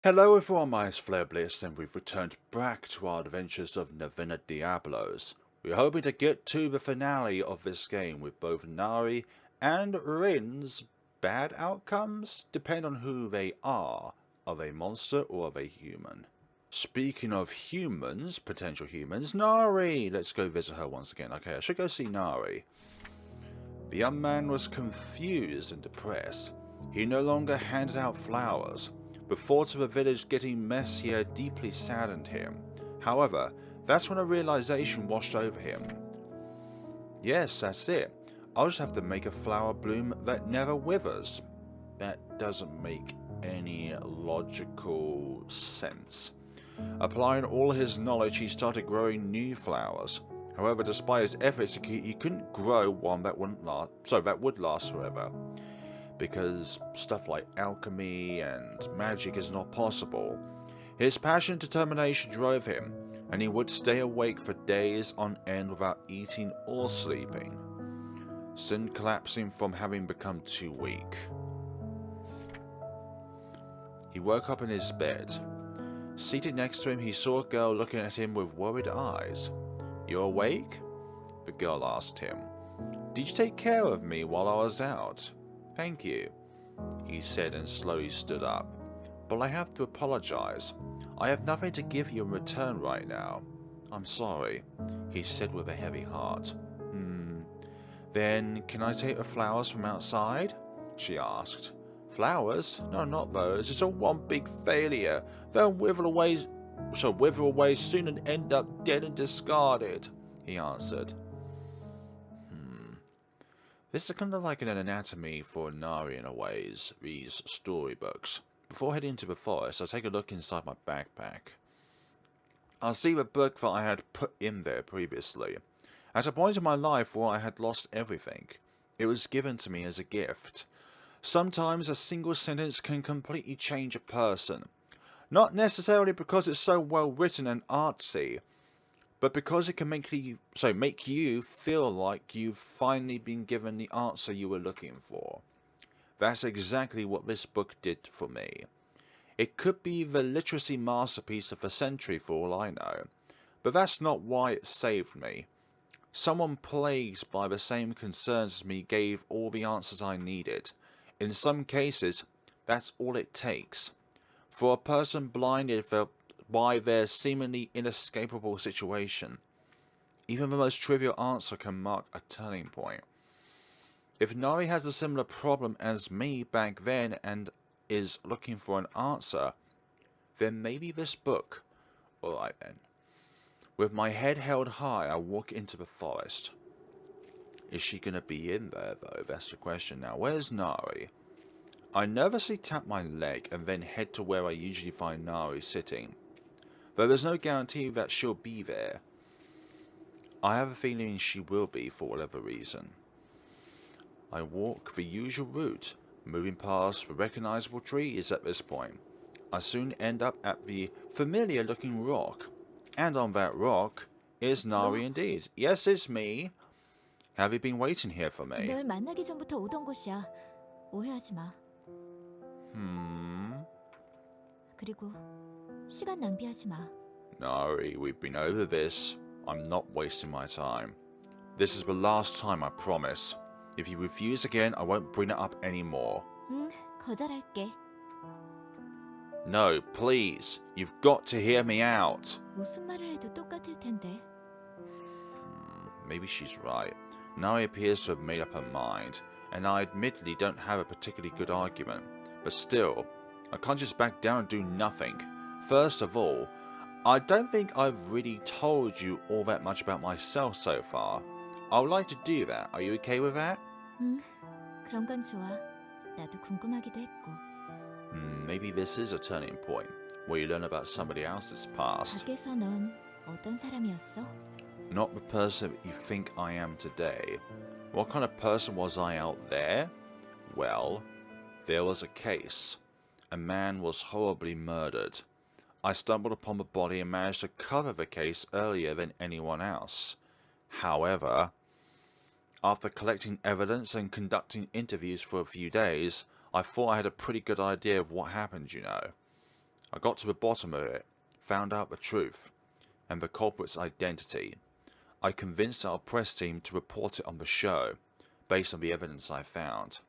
Hello everyone, my name is FlareBlitzed and we've returned back to our adventures of Novena Diabolos. We're hoping to get to the finale of this game with both Nari and Rin's bad outcomes, depending on who they are. Are they monster or are they human? Speaking of humans, potential humans, Nari! Let's go visit her once again. Okay, I should go see Nari. The young man was confused and depressed. He no longer handed out flowers. The thought of the village getting messier deeply saddened him. However, that's when a realization washed over him. Yes, that's it. I'll just have to make a flower bloom that never withers. That doesn't make any logical sense. Applying all his knowledge, he started growing new flowers. However, despite his efforts, he couldn't grow one that would last forever. Because stuff like alchemy and magic is not possible. His passion and determination drove him, and he would stay awake for days on end without eating or sleeping, soon collapsing from having become too weak. He woke up in his bed. Seated next to him, he saw a girl looking at him with worried eyes. "You awake?" the girl asked him. "Did you take care of me while I was out?" "Thank you," he said and slowly stood up. "But I have to apologize. I have nothing to give you in return right now." "I'm sorry," he said with a heavy heart. Then can I take the flowers from outside?" she asked. "Flowers? No, not those. It's all one big failure. They'll wither away soon and end up dead and discarded," he answered. This is kind of like an anatomy for Nari in a way, these storybooks. Before heading into the forest, I'll take a look inside my backpack. I'll see the book that I had put in there previously. At a point in my life where I had lost everything, it was given to me as a gift. Sometimes a single sentence can completely change a person. Not necessarily because it's so well written and artsy, but because it can make you feel like you've finally been given the answer you were looking for. That's exactly what this book did for me. It could be the literacy masterpiece of the century for all I know, but that's not why it saved me. Someone plagued by the same concerns as me gave all the answers I needed. In some cases, that's all it takes. For a person blinded by their seemingly inescapable situation, even the most trivial answer can mark a turning point. If Nari has a similar problem as me back then and is looking for an answer, then maybe this book. Alright then. With my head held high, I walk into the forest. Is she gonna be in there though? That's the question now. Where's Nari? I nervously tap my leg and then head to where I usually find Nari sitting. Though there's no guarantee that she'll be there. I have a feeling she will be for whatever reason. I walk the usual route, moving past the recognizable trees at this point. I soon end up at the familiar looking rock. And on that rock is Nari indeed. Yes, it's me. Have you been waiting here for me? 널 만나기 전부터 오던 곳이야. 오해하지 마. 그리고 시간 낭비하지 마. Nari, we've been over this. I'm not wasting my time. This is the last time, I promise. If you refuse again, I won't bring it up anymore. 거절할게. No, please. You've got to hear me out. 무슨 말을 해도 똑같을 텐데. Maybe she's right. Nari appears to have made up her mind, and I admittedly don't have a particularly good argument. But still, I can't just back down and do nothing. First of all, I don't think I've really told you all that much about myself so far. I would like to do that. Are you okay with that? 그런 건 좋아. 나도 궁금하기도 했고. Maybe this is a turning point, where you learn about somebody else's past. 밖에서 넌 어떤 사람이었어? Not the person you think I am today. What kind of person was I out there? Well, there was a case. A man was horribly murdered. I stumbled upon the body and managed to cover the case earlier than anyone else. However, after collecting evidence and conducting interviews for a few days, I thought I had a pretty good idea of what happened, you know. I got to the bottom of it, found out the truth, and the culprit's identity. I convinced our press team to report it on the show, based on the evidence I found.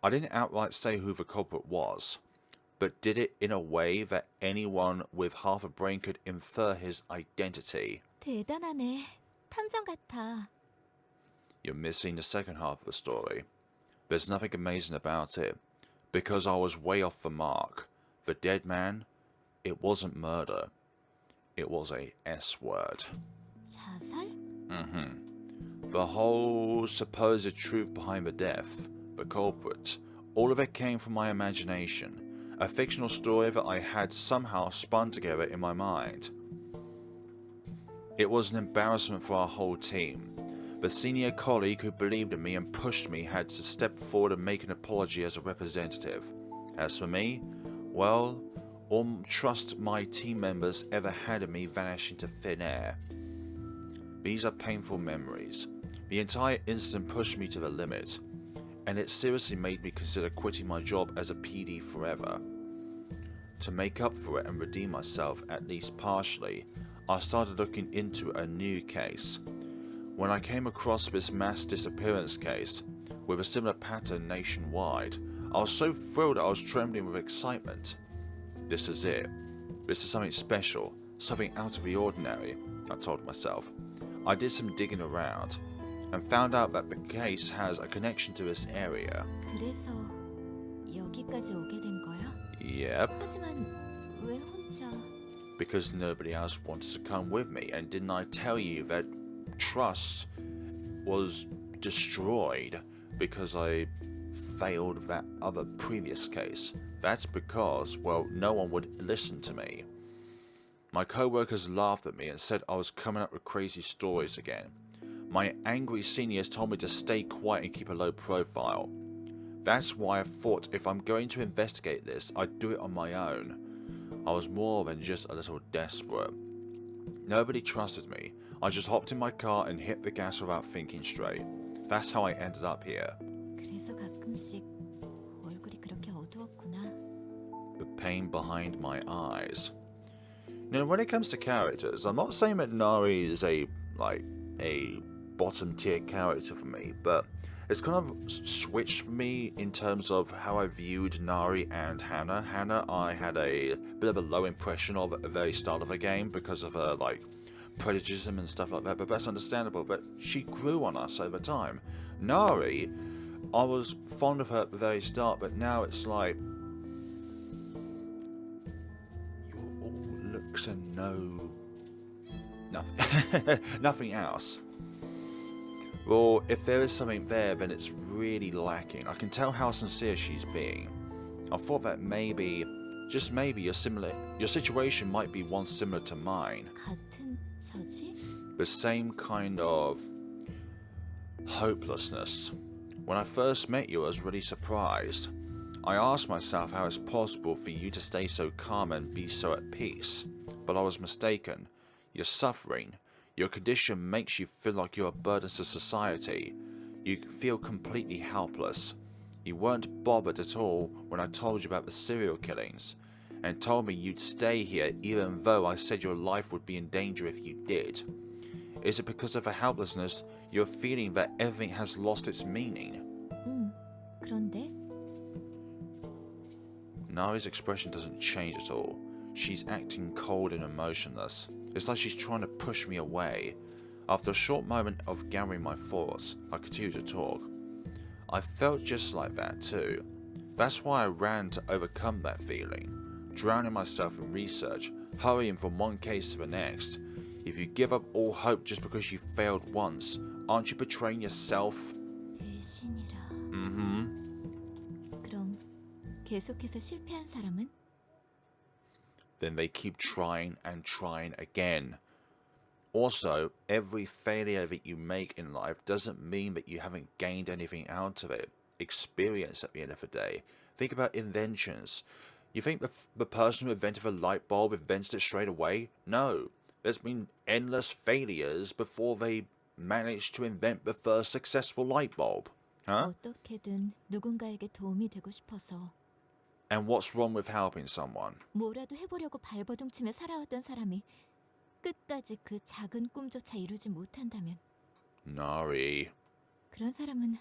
I didn't outright say who the culprit was, but did it in a way that anyone with half a brain could infer his identity. 대단하네. 탐정 같아. You're missing the second half of the story. There's nothing amazing about it, because I was way off the mark. The dead man, it wasn't murder. It was a S word. 자살? The whole supposed truth behind the death, the culprit, all of it came from my imagination. A fictional story that I had somehow spun together in my mind. It was an embarrassment for our whole team. The senior colleague who believed in me and pushed me had to step forward and make an apology as a representative. As for me, well, all trust my team members ever had in me vanished into thin air. These are painful memories. The entire incident pushed me to the limit, and it seriously made me consider quitting my job as a PD forever. To make up for it and redeem myself, at least partially, I started looking into a new case. When I came across this mass disappearance case, with a similar pattern nationwide, I was so thrilled I was trembling with excitement. This is it. This is something special, something out of the ordinary, I told myself. I did some digging around, and found out that the case has a connection to this area. 그래서 여기까지 오게 된 거야? Yep, 하지만 왜 혼자? because nobody else wanted to come with me, and didn't I tell you that trust was destroyed because I failed that other previous case? That's because, well, no one would listen to me. My co-workers laughed at me and said I was coming up with crazy stories again. My angry seniors told me to stay quiet and keep a low profile. That's why I thought if I'm going to investigate this, I'd do it on my own. I was more than just a little desperate. Nobody trusted me. I just hopped in my car and hit the gas without thinking straight. That's how I ended up here. 그래서 가끔씩 얼굴이 그렇게 어두웠구나. The pain behind my eyes. Now, when it comes to characters, I'm not saying that Nari is a bottom tier character for me, but it's kind of switched for me in terms of how I viewed Nari and Hannah. Hannah, I had a bit of a low impression of at the very start of the game because of her prejudice and stuff like that, but that's understandable. But she grew on us over time. Nari, I was fond of her at the very start, but now it's like you're all looks and nothing, nothing else. Well, if there is something there, then it's really lacking. I can tell how sincere she's being. I thought that maybe, just maybe, your situation might be one similar to mine. 같은 처지? The same kind of hopelessness. When I first met you, I was really surprised. I asked myself how it's possible for you to stay so calm and be so at peace. But I was mistaken. You're suffering. Your condition makes you feel like you're a burden to society. You feel completely helpless. You weren't bothered at all when I told you about the serial killings, and told me you'd stay here even though I said your life would be in danger if you did. Is it because of the helplessness you're feeling that everything has lost its meaning? 그런데? Nari's expression doesn't change at all. She's acting cold and emotionless. It's like she's trying to push me away. After a short moment of gathering my thoughts, I continued to talk. I felt just like that too. That's why I ran to overcome that feeling, drowning myself in research, hurrying from one case to the next. If you give up all hope just because you failed once, aren't you betraying yourself? 배신이라. 그럼 계속해서 실패한 사람은? Then they keep trying and trying again. Also, every failure that you make in life doesn't mean that you haven't gained anything out of it. Experience at the end of the day. Think about inventions. You think the person who invented a light bulb invented it straight away? No. There's been endless failures before they managed to invent the first successful light bulb. Huh? 어떻게든 누군가에게 도움이 되고 싶어서. And what's wrong with helping someone? 뭐라도 해보려고 발버둥치며 살아왔던 사람이 끝까지 그 작은 꿈조차 이루지 못한다면 Nari. 그런 사람은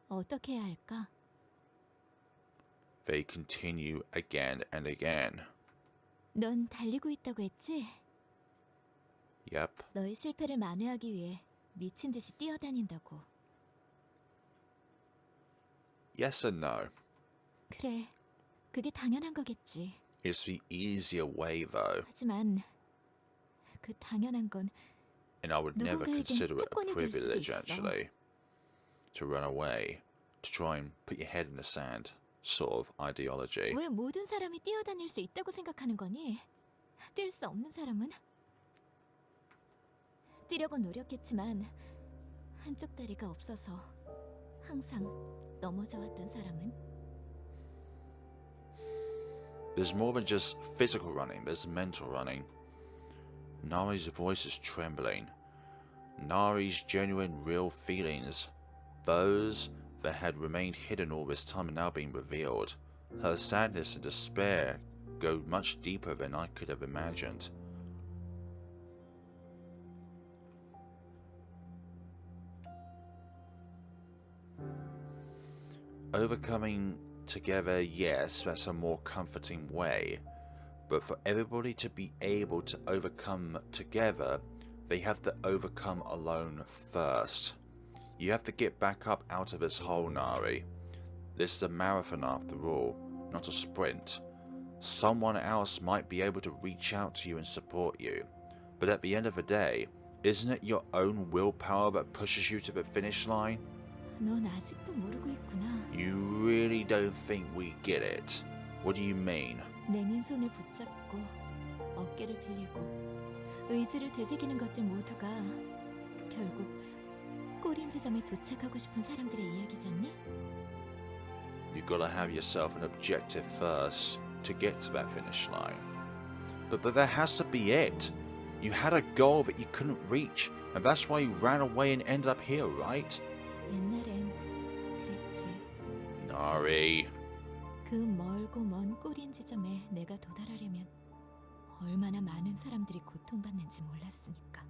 어떻게 해야 할까? They continue again and again. 넌 달리고 있다고 했지? Yep. 너의 실패를 만회하기 위해 미친 듯이 뛰어다닌다고. Yes and no. 그래, 그게 당연한 거겠지. It's the easier way though. 하지만 그 당연한 건 And I would never 누군가에겐 consider it a 특권이 될 수도 privilege 있어. actually. To run away. To try and put your head in the sand. Sort of ideology. 왜 모든 사람이 뛰어다닐 수 있다고 생각하는 거니? 뛸 수 없는 사람은? 뛰려고 노력했지만 한쪽 다리가 없어서 항상 넘어져 왔던 사람은? There's more than just physical running, there's mental running. Nari's voice is trembling. Nari's genuine, real feelings. Those that had remained hidden all this time are now being revealed. Her sadness and despair go much deeper than I could have imagined. Overcoming together, yes, that's a more comforting way. But for everybody to be able to overcome together, they have to overcome alone first. You have to get back up out of this hole, Nari. This is a marathon after all, not a sprint. Someone else might be able to reach out to you and support you. But at the end of the day, isn't it your own willpower that pushes you to the finish line? 넌 아직도 모르고 있구나. You really don't think we get it. What do you mean? 내민 손을 붙잡고 어깨를 빌리고 의지를 되새기는 것들 모두가 결국 꼬린 지점에 도착하고 싶은 사람들의 이야기잖니? You gotta have yourself an objective first to get to that finish line. But that has to be it. You had a goal that you couldn't reach, and that's why you ran away and ended up here, right? 옛날엔 그랬지. Nari. 그 멀고 먼 꼬린 지점에 내가 도달하려면 얼마나 많은 사람들이 고통받는지 몰랐으니까.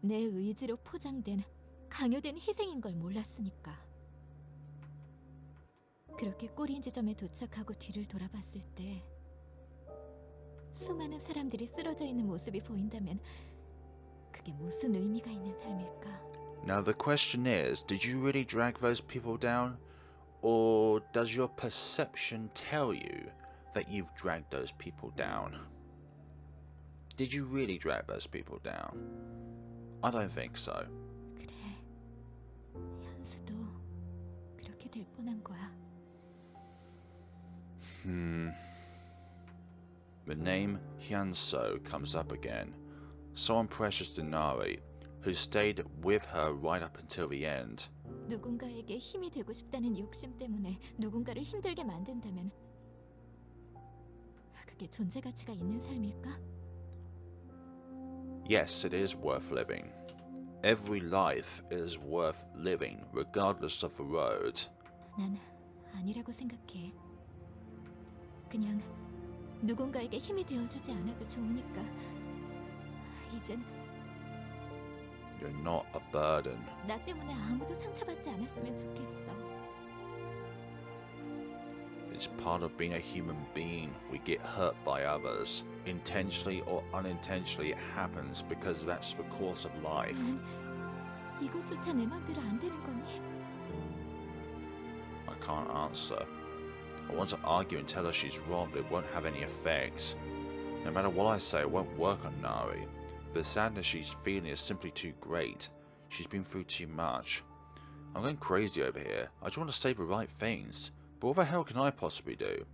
내 의지로 포장된 강요된 희생인 걸 몰랐으니까. 그렇게 꼬린 지점에 도착하고 뒤를 돌아봤을 때 수많은 사람들이 쓰러져 있는 모습이 보인다면 그게 무슨 의미가 있는 삶일까? Now the question is, did you really drag those people down? Or does your perception tell you that you've dragged those people down? Did you really drag those people down? I don't think so. 그래, 현수도 그렇게 될 뻔한 거야. The name Hyunso comes up again. Someone precious to Nari, who stayed with her right up until the end. 누군가에게 힘이 되고 싶다는 욕심 때문에 누군가를 힘들게 만든다면 그게 존재 가치가 있는 삶일까? Yes, it is worth living. Every life is worth living, regardless of the road. 난 아니라고 생각해. 그냥 누군가에게 힘이 되어주지 않아도 좋으니까 이젠 You're not a burden. 나 때문에 아무도 상처받지 않았으면 좋겠어. It's part of being a human being. We get hurt by others. Intentionally or unintentionally, it happens because that's the course of life. 이것조차 내 맘대로 안 되는 거니? I can't answer. I want to argue and tell her she's wrong, but it won't have any effect. No matter what I say, it won't work on Nari. The sadness she's feeling is simply too great. She's been through too much. I'm going crazy over here. I just want to say the right things. But what the hell can I possibly do?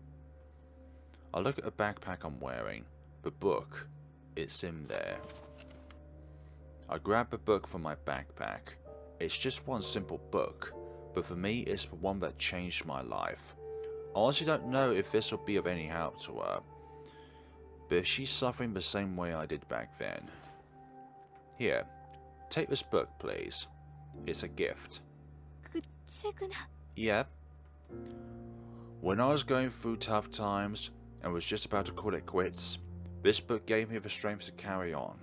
I look at the backpack I'm wearing. The book. It's in there. I grab the book from my backpack. It's just one simple book. But for me, it's the one that changed my life. I honestly don't know if this will be of any help to her. But if she's suffering the same way I did back then... Here, take this book, please. It's a gift. 그 책은 Yeah. When I was going through tough times and was just about to call it quits, this book gave me the strength to carry on.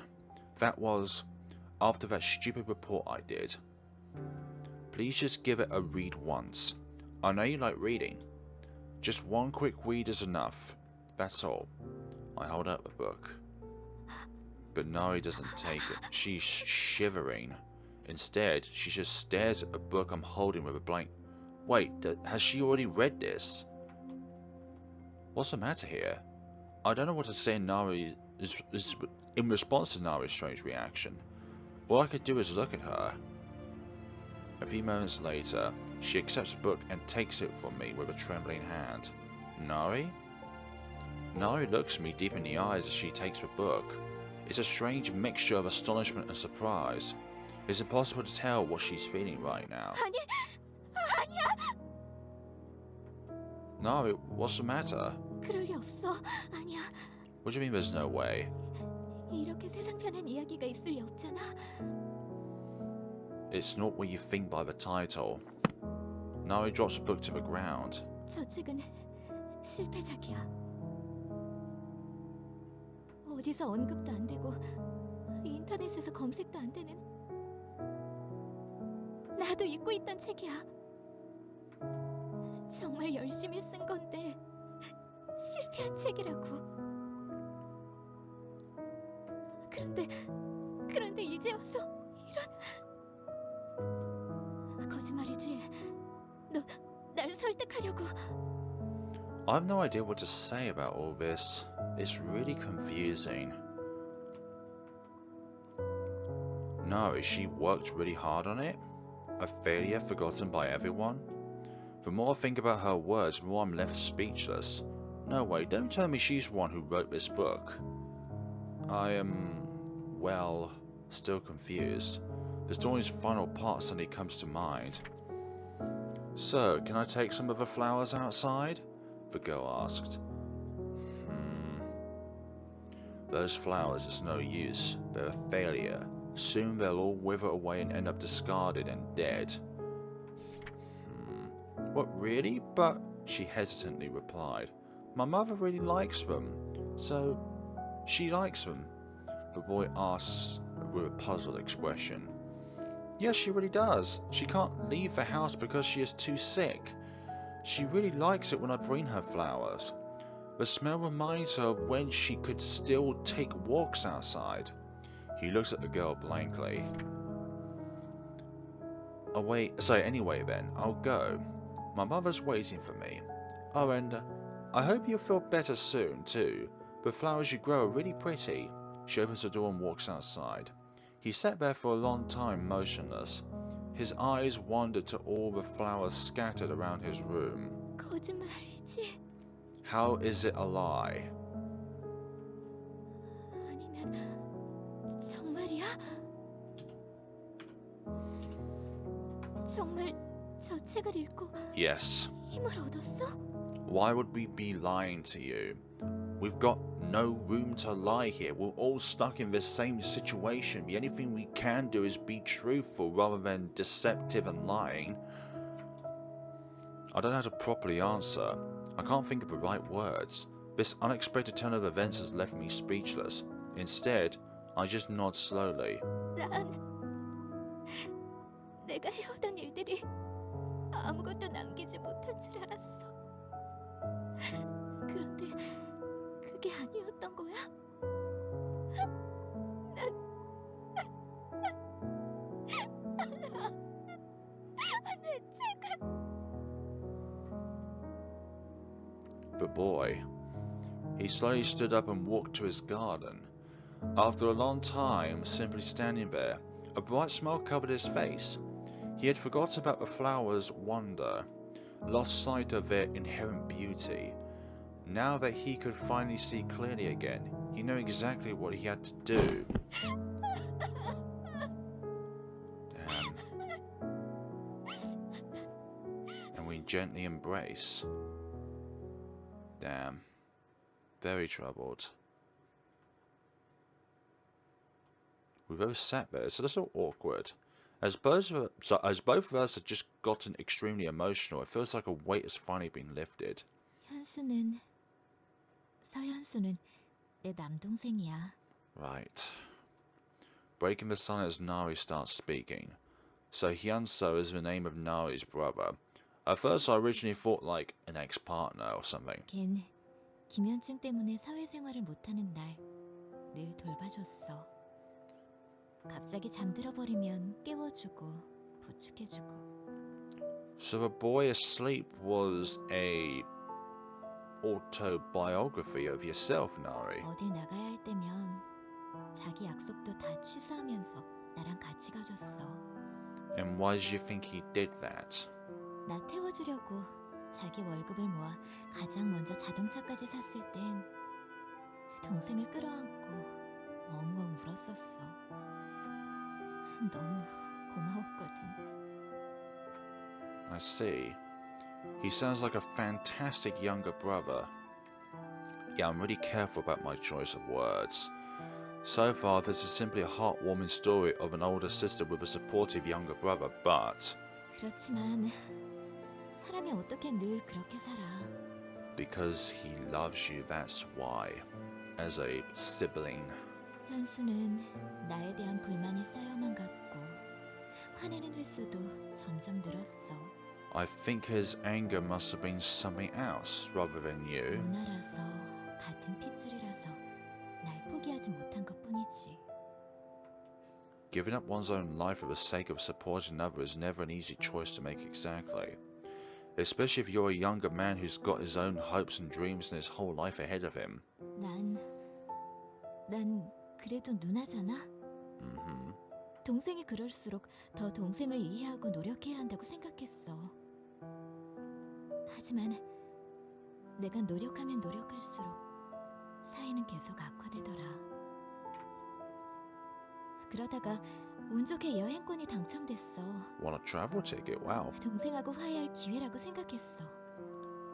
That was after that stupid report I did. Please just give it a read once. I know you like reading. Just one quick read is enough. That's all. I hold out the book. But Nari doesn't take it. She's shivering. Instead, she just stares at the book I'm holding with a blank. Wait, has she already read this? What's the matter here? I don't know what to say in response to Nari's strange reaction. All I could do is look at her. A few moments later, she accepts the book and takes it from me with a trembling hand. Nari? Nari looks me deep in the eyes as she takes the book. It's a strange mixture of astonishment and surprise. It's impossible to tell what she's feeling right now. 아니야. Nari, what's the matter? 그럴 리 없어. 아니야. What do you mean there's no way? 이렇게 세상 편한 이야기가 있을 리 없잖아. It's not what you think by the title. Nari drops the book to the ground. 저 책은 실패작이야. 어디서 언급도 안 되고 인터넷에서 검색도 안 되는 나도 잊고 있던 책이야. 정말 열심히 쓴 건데 실패한 책이라고. 그런데 이제 와서 이런 거짓말이지. 너 날 설득하려고. I have no idea what to say about all this. It's really confusing. Nari, she worked really hard on it? A failure forgotten by everyone? The more I think about her words, the more I'm left speechless. No way, don't tell me she's the one who wrote this book. I am, well, still confused. The story's final part suddenly comes to mind. So, can I take some of the flowers outside? The girl asked. Those flowers, it's no use. They're a failure. Soon they'll all wither away and end up discarded and dead. What, really? But, she hesitantly replied, my mother really likes them. So, she likes them? The boy asks with a puzzled expression. Yes, she really does. She can't leave the house because she is too sick. She really likes it when I bring her flowers. The smell reminds her of when she could still take walks outside. He looks at the girl blankly. Oh wait, so anyway then, I'll go. My mother's waiting for me. Oh, and I hope you'll feel better soon too. The flowers you grow are really pretty. She opens the door and walks outside. He sat there for a long time motionless. His eyes wandered to all the flowers scattered around his room. 거짓말이지. How is it a lie? 아니면 정말이야? 정말 저 책을 읽고 Yes. 힘을 얻었어? Why would we be lying to you? We've got no room to lie here. We're all stuck in this same situation. The only thing we can do is be truthful rather than deceptive and lying. I don't know how to properly answer. I can't think of the right words. This unexpected turn of events has left me speechless. Instead, I just nod slowly. 난 내가 해오던 일들이 아무것도 남기지 못한 줄 알았어. 그런데 그게 아니었던 거야? 내 책은... The boy. He slowly stood up and walked to his garden. After a long time simply standing there, a bright smile covered his face. He had forgotten about the flowers' wonder, lost sight of their inherent beauty. Now that he could finally see clearly again, he knew exactly what he had to do. Damn. And we gently embrace. Damn. Very troubled. We both sat there. It's a little awkward. As both of us had just gotten extremely emotional, it feels like a weight has finally been lifted. 서현수는 내 남동생이야. Right. Breaking the silence, Nari starts speaking. So Hyunso is the name of Nari's brother. At first I originally thought like an ex-partner or something. 걘 기면증 때문에 사회생활을 못하는 날 늘 돌봐줬어. 갑자기 잠들어 버리면 깨워주고 부축해주고. So the boy asleep was a autobiography of yourself, Nari. 어딜 나가야 할 때면 자기 약속도 다 취소하면서 나랑 같이 가줬어. And why did you think he did that? 나 태워주려고 자기 월급을 모아 가장 먼저 자동차까지 샀을 땐 동생을 끌어안고 엉엉 울었었어. 너무 고마웠거든. I see. He sounds like a fantastic younger brother. Yeah, I'm really careful about my choice of words. So far, this is simply a heartwarming story of an older sister with a supportive younger brother, but 그렇지만 사람이 어떻게 늘 그렇게 살아? because he loves you, that's why. As a sibling. 현수는 나에 대한 불만이 쌓여만 갔고 화내는 횟수도 점점 늘었어. I think his anger must have been something else rather than you. 누나라서 같은 핏줄이라서 날 포기하지 못한 것뿐이지. Giving up one's own life for the sake of supporting another is never an easy choice to make exactly. Especially if you're a younger man who's got his own hopes and dreams and his whole life ahead of him. 난 그래도 누나잖아. 동생이 그럴수록 더 동생을 이해하고 노력해야 한다고 생각했어. 하지만 내가 노력하면 노력할수록 사이는 계속 악화되더라. 그러다가 운 좋게 여행권이 당첨됐어. Want a travel ticket? Wow. 동생하고 화해할 기회라고 생각했어.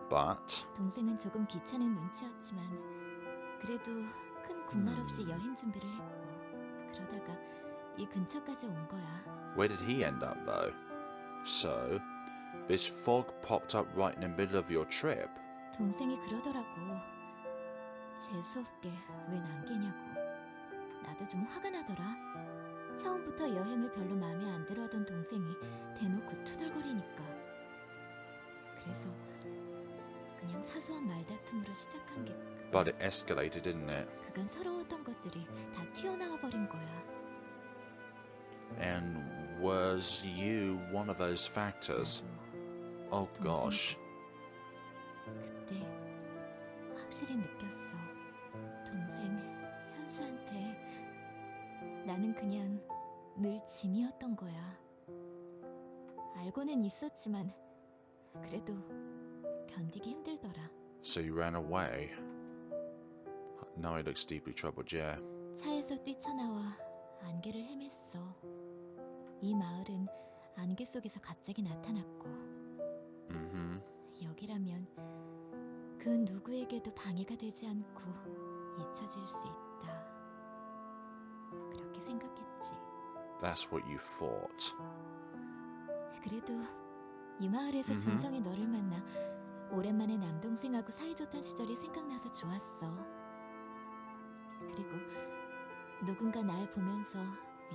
But 동생은 조금 귀찮은 눈치였지만 그래도 큰 군말 없이 여행 준비를 했고 그러다가 이 근처까지 온 거야. where did he end up though? So, this fog popped up right in the middle of your trip. 동생이 그러더라고. 재수없게 왜 남기냐고. 나도 좀 화가 나더라. 처음부터 여행을 별로 마음에 안 들어하던 동생이 대놓고 투덜거리니까. 그래서 그냥 사소한 말다툼으로 시작한 게 But it escalated, didn't it? 그간 서러웠던 것들이 다 튀어나와 버린 거야. And was you one of those factors? Oh gosh. 그때 확실히 느꼈어. 동생 현수한테 나는 그냥 늘 짐이었던 거야. 알고는 있었지만 그래도 견디기 힘들더라. So you ran away? Now he looks deeply troubled, yeah. 차에서 뛰쳐나와 안개를 헤맸어. 이 마을은 안개 속에서 갑자기 나타났고 여기라면 그 누구에게도 방해가 되지 않고 잊혀질 수 있다. 그렇게 생각했지. That's what you thought. 그래도 이 마을에서 준성이 너를 만나 오랜만에 남동생하고 사이좋던 시절이 생각나서 좋았어. 그리고 누군가 날 보면서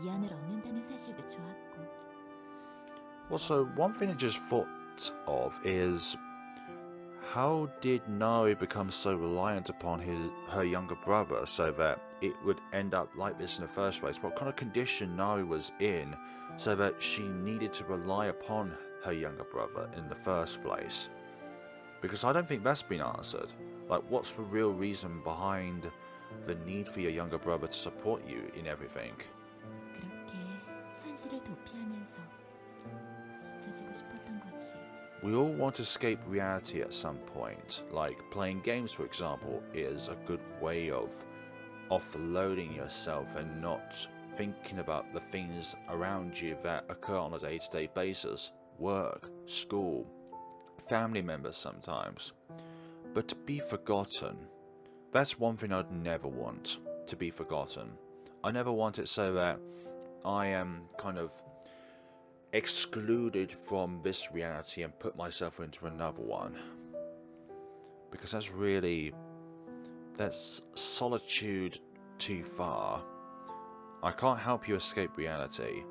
위안을 얻는다는 사실도 좋았고. Also, one thing I just thought of is how did Nari become so reliant upon her younger brother so that it would end up like this in the first place? What kind of condition Nari was in so that she needed to rely upon her younger brother in the first place? Because I don't think that's been answered. Like, what's the real reason behind the need for your younger brother to support you in everything? 그렇게 현실을 도피하면서 잊혀지고 싶었던 거지. We all want to escape reality at some point. Like playing games, for example, is a good way of offloading yourself and not thinking about the things around you that occur on a day-to-day basis. Work, school, family members sometimes. But to be forgotten, that's one thing I'd never want, to be forgotten. I never want it so that I am kind of excluded from this reality and put myself into another one. Because that's solitude too far. I can't help you escape reality.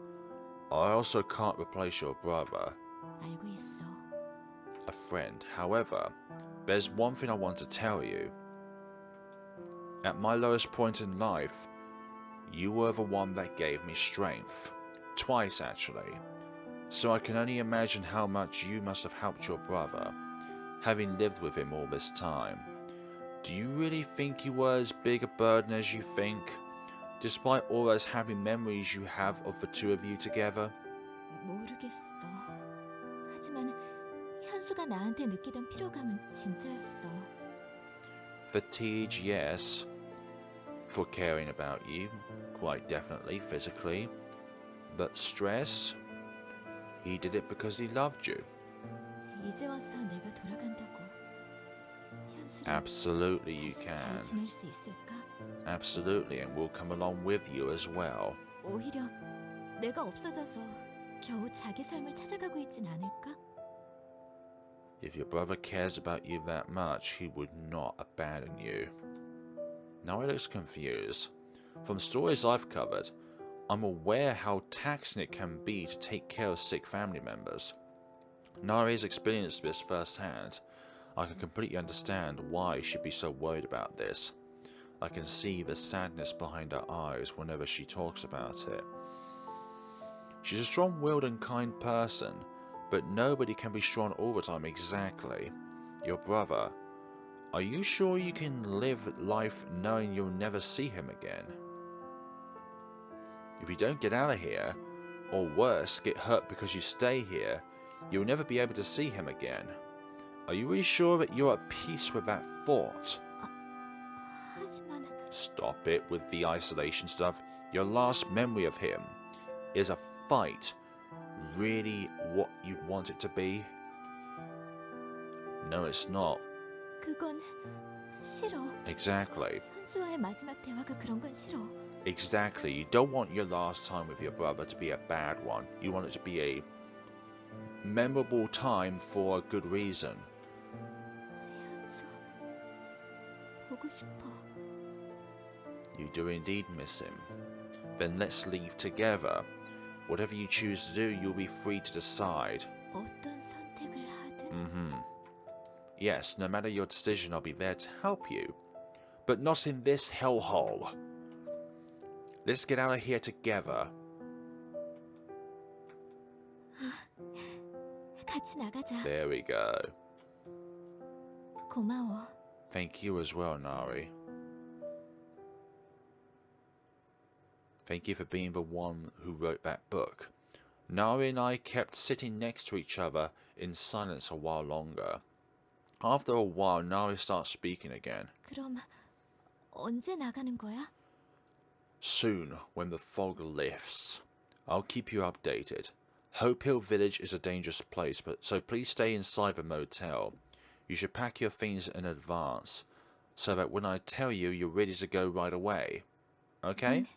I also can't replace your brother, 알고 있어. a friend. However, there's one thing I want to tell you. At my lowest point in life, you were the one that gave me strength. Twice, actually. So I can only imagine how much you must have helped your brother, having lived with him all this time. Do you really think you were as big a burden as you think, despite all those happy memories you have of the two of you together? 모르겠어. 하지만 현수가 나한테 느끼던 피로감은 진짜였어. Fatigue, yes, for caring about you, quite definitely, physically. But stress? He did it because he loved you. 이제 와서 내가 돌아간다고. 현수를 Absolutely you 다시 잘 can. 지낼 수 있을까? Absolutely, and we'll come along with you as well. 오히려 내가 없어져서 겨우 자기 삶을 찾아가고 있진 않을까? If your brother cares about you that much, he would not abandon you. Now he looks confused. From stories I've covered, I'm aware how taxing it can be to take care of sick family members. Nari has experienced this firsthand. I can completely understand why she'd be so worried about this. I can see the sadness behind her eyes whenever she talks about it. She's a strong-willed and kind person, but nobody can be strong all the time exactly. Your brother. Are you sure you can live life knowing you'll never see him again? If you don't get out of here, or worse, get hurt because you stay here, you'll never be able to see him again. Are you really sure that you're at peace with that thought? 하지만 Stop it with the isolation stuff. Your last memory of him is a fight. Really what you'd want it to be? No, it's not. 그건 싫어. Exactly. 현수와의 마지막 대화가 그런 건 싫어. Exactly. You don't want your last time with your brother to be a bad one. You want it to be a memorable time for a good reason. 현수 보고 싶어. You do indeed miss him. Then let's leave together. Whatever you choose to do, you'll be free to decide. 어떤 선택을 하든 Yes, no matter your decision, I'll be there to help you. But not in this hellhole. Let's get out of here together. 같이 나가자. There we go. 고마워. Thank you as well, Nari. Thank you for being the one who wrote that book. Nari and I kept sitting next to each other in silence a while longer. After a while, Nari starts speaking again. 그럼 언제 나가는 거야? Soon, when the fog lifts. I'll keep you updated. Hope Hill Village is a dangerous place, so please stay inside the motel. You should pack your things in advance, so that when I tell you, you're ready to go right away. Okay?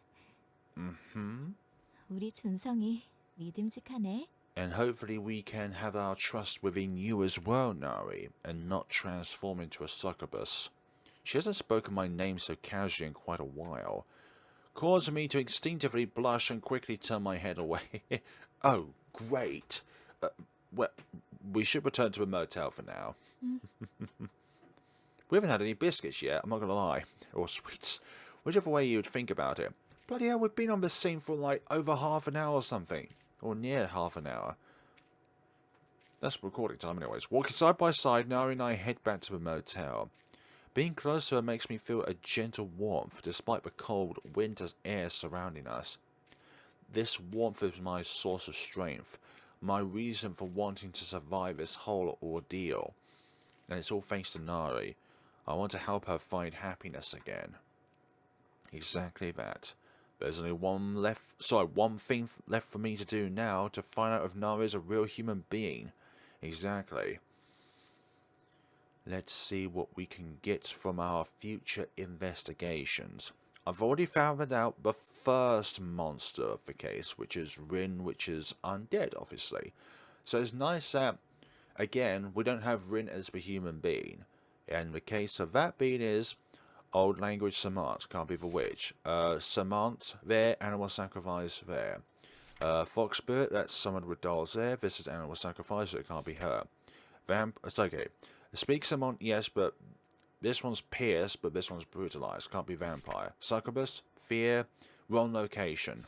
우리 준성이 믿음직하네. And hopefully we can have our trust within you as well, Nari, and not transform into a succubus. She hasn't spoken my name so casually in quite a while, causing me to instinctively blush and quickly turn my head away. Oh, great. Well, we should return to a motel for now. We haven't had any biscuits yet, I'm not going to lie. Or sweets. Whichever way you'd think about it. Bloody hell, we've been on this scene for like over half an hour or something. Or near half an hour. That's recording time anyways. Walking side by side, Nari and I head back to the motel. Being close to her makes me feel a gentle warmth despite the cold winter air surrounding us. This warmth is my source of strength, my reason for wanting to survive this whole ordeal. And it's all thanks to Nari. I want to help her find happiness again. Exactly that. There's only one thing left for me to do now to find out if Nari is a real human being. Exactly. Let's see what we can get from our future investigations. I've already found out the first monster of the case, which is Rin, which is undead, obviously. So it's nice that, again, we don't have Rin as the human being. And the case of that being is old language Samant, can't be bewitched. Samant there, animal sacrifice there. Fox spirit, that's summoned with dolls there. This is animal sacrifice, so it can't be her. It's okay. Speak Samant, yes, but this one's pierce, but this one's brutalized. Can't be vampire. Succubus, fear, wrong location.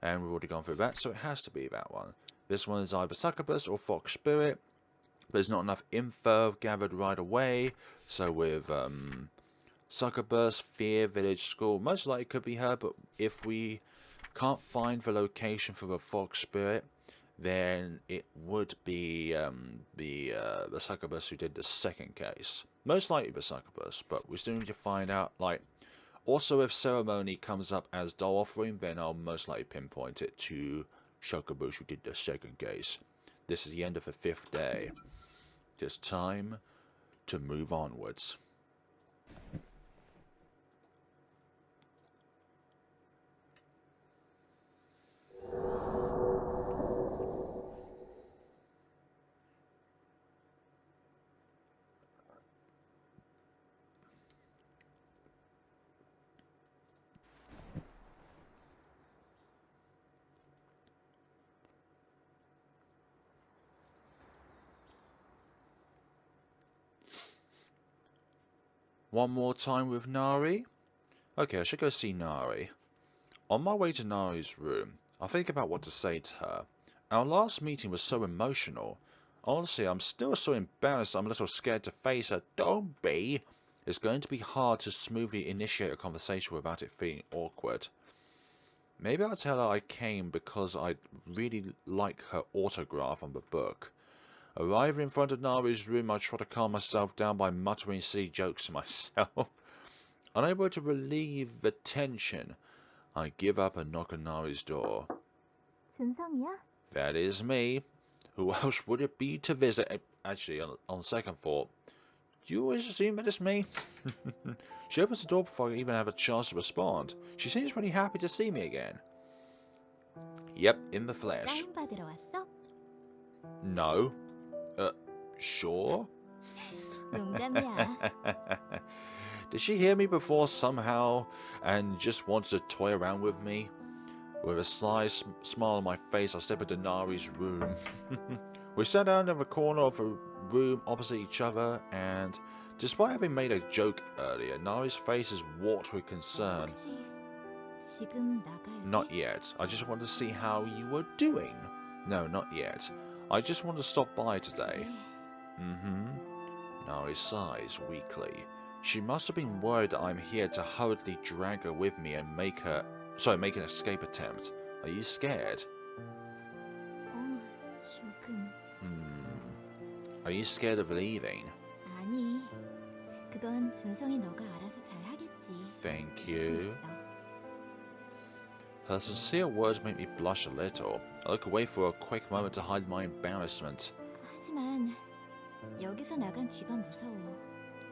And we've already gone through that, so it has to be that one. This one is either Succubus or Fox Spirit. There's not enough info gathered right away. So with Succubus, Fear, Village, School, most likely could be her. But if we can't find the location for the Fox Spirit, then it would be the Succubus who did the second case. Most likely the Succubus, but we still need to find out, like... Also, if ceremony comes up as doll offering, then I'll most likely pinpoint it to Succubus who did the second case. This is the end of the 5th day. It's time to move onwards. One more time with Nari. Okay, I should go see Nari. On my way to Nari's room, I think about what to say to her. Our last meeting was so emotional. Honestly, I'm still so embarrassed I'm a little scared to face her. Don't be! It's going to be hard to smoothly initiate a conversation without it feeling awkward. Maybe I'll tell her I came because I really like her autograph on the book. Arriving in front of Nari's room, I try to calm myself down by muttering silly jokes to myself. Unable to relieve the tension, I give up and knock on Nari's door. 준성이야? That is me. Who else would it be to visit? Actually, on second thought, do you always assume that it's me? She opens the door before I even have a chance to respond. She seems really happy to see me again. Yep, in the flesh. 사인 받으러 왔어? No. Sure? 농담이야. Did she hear me before somehow and just wanted to toy around with me? With a sly smile on my face, I step into Nari's room. We sat down in the corner of a room opposite each other, and despite having made a joke earlier, Nari's face is warped with concern. 혹시 지금 나가야 돼? Not yet. I just wanted to see how you were doing. No, not yet. I just want to stop by today. Nari sighs weakly. She must have been worried that I'm here to hurriedly drag her with me and make an escape attempt. Are you scared? 조금. Are you scared of leaving? 아니, 그건 준성이 너가 알아서 잘 하겠지. Thank you. Her sincere words make me blush a little. I look away for a quick moment to hide my embarrassment. 하지만 여기서 나간 뒤가 무서워.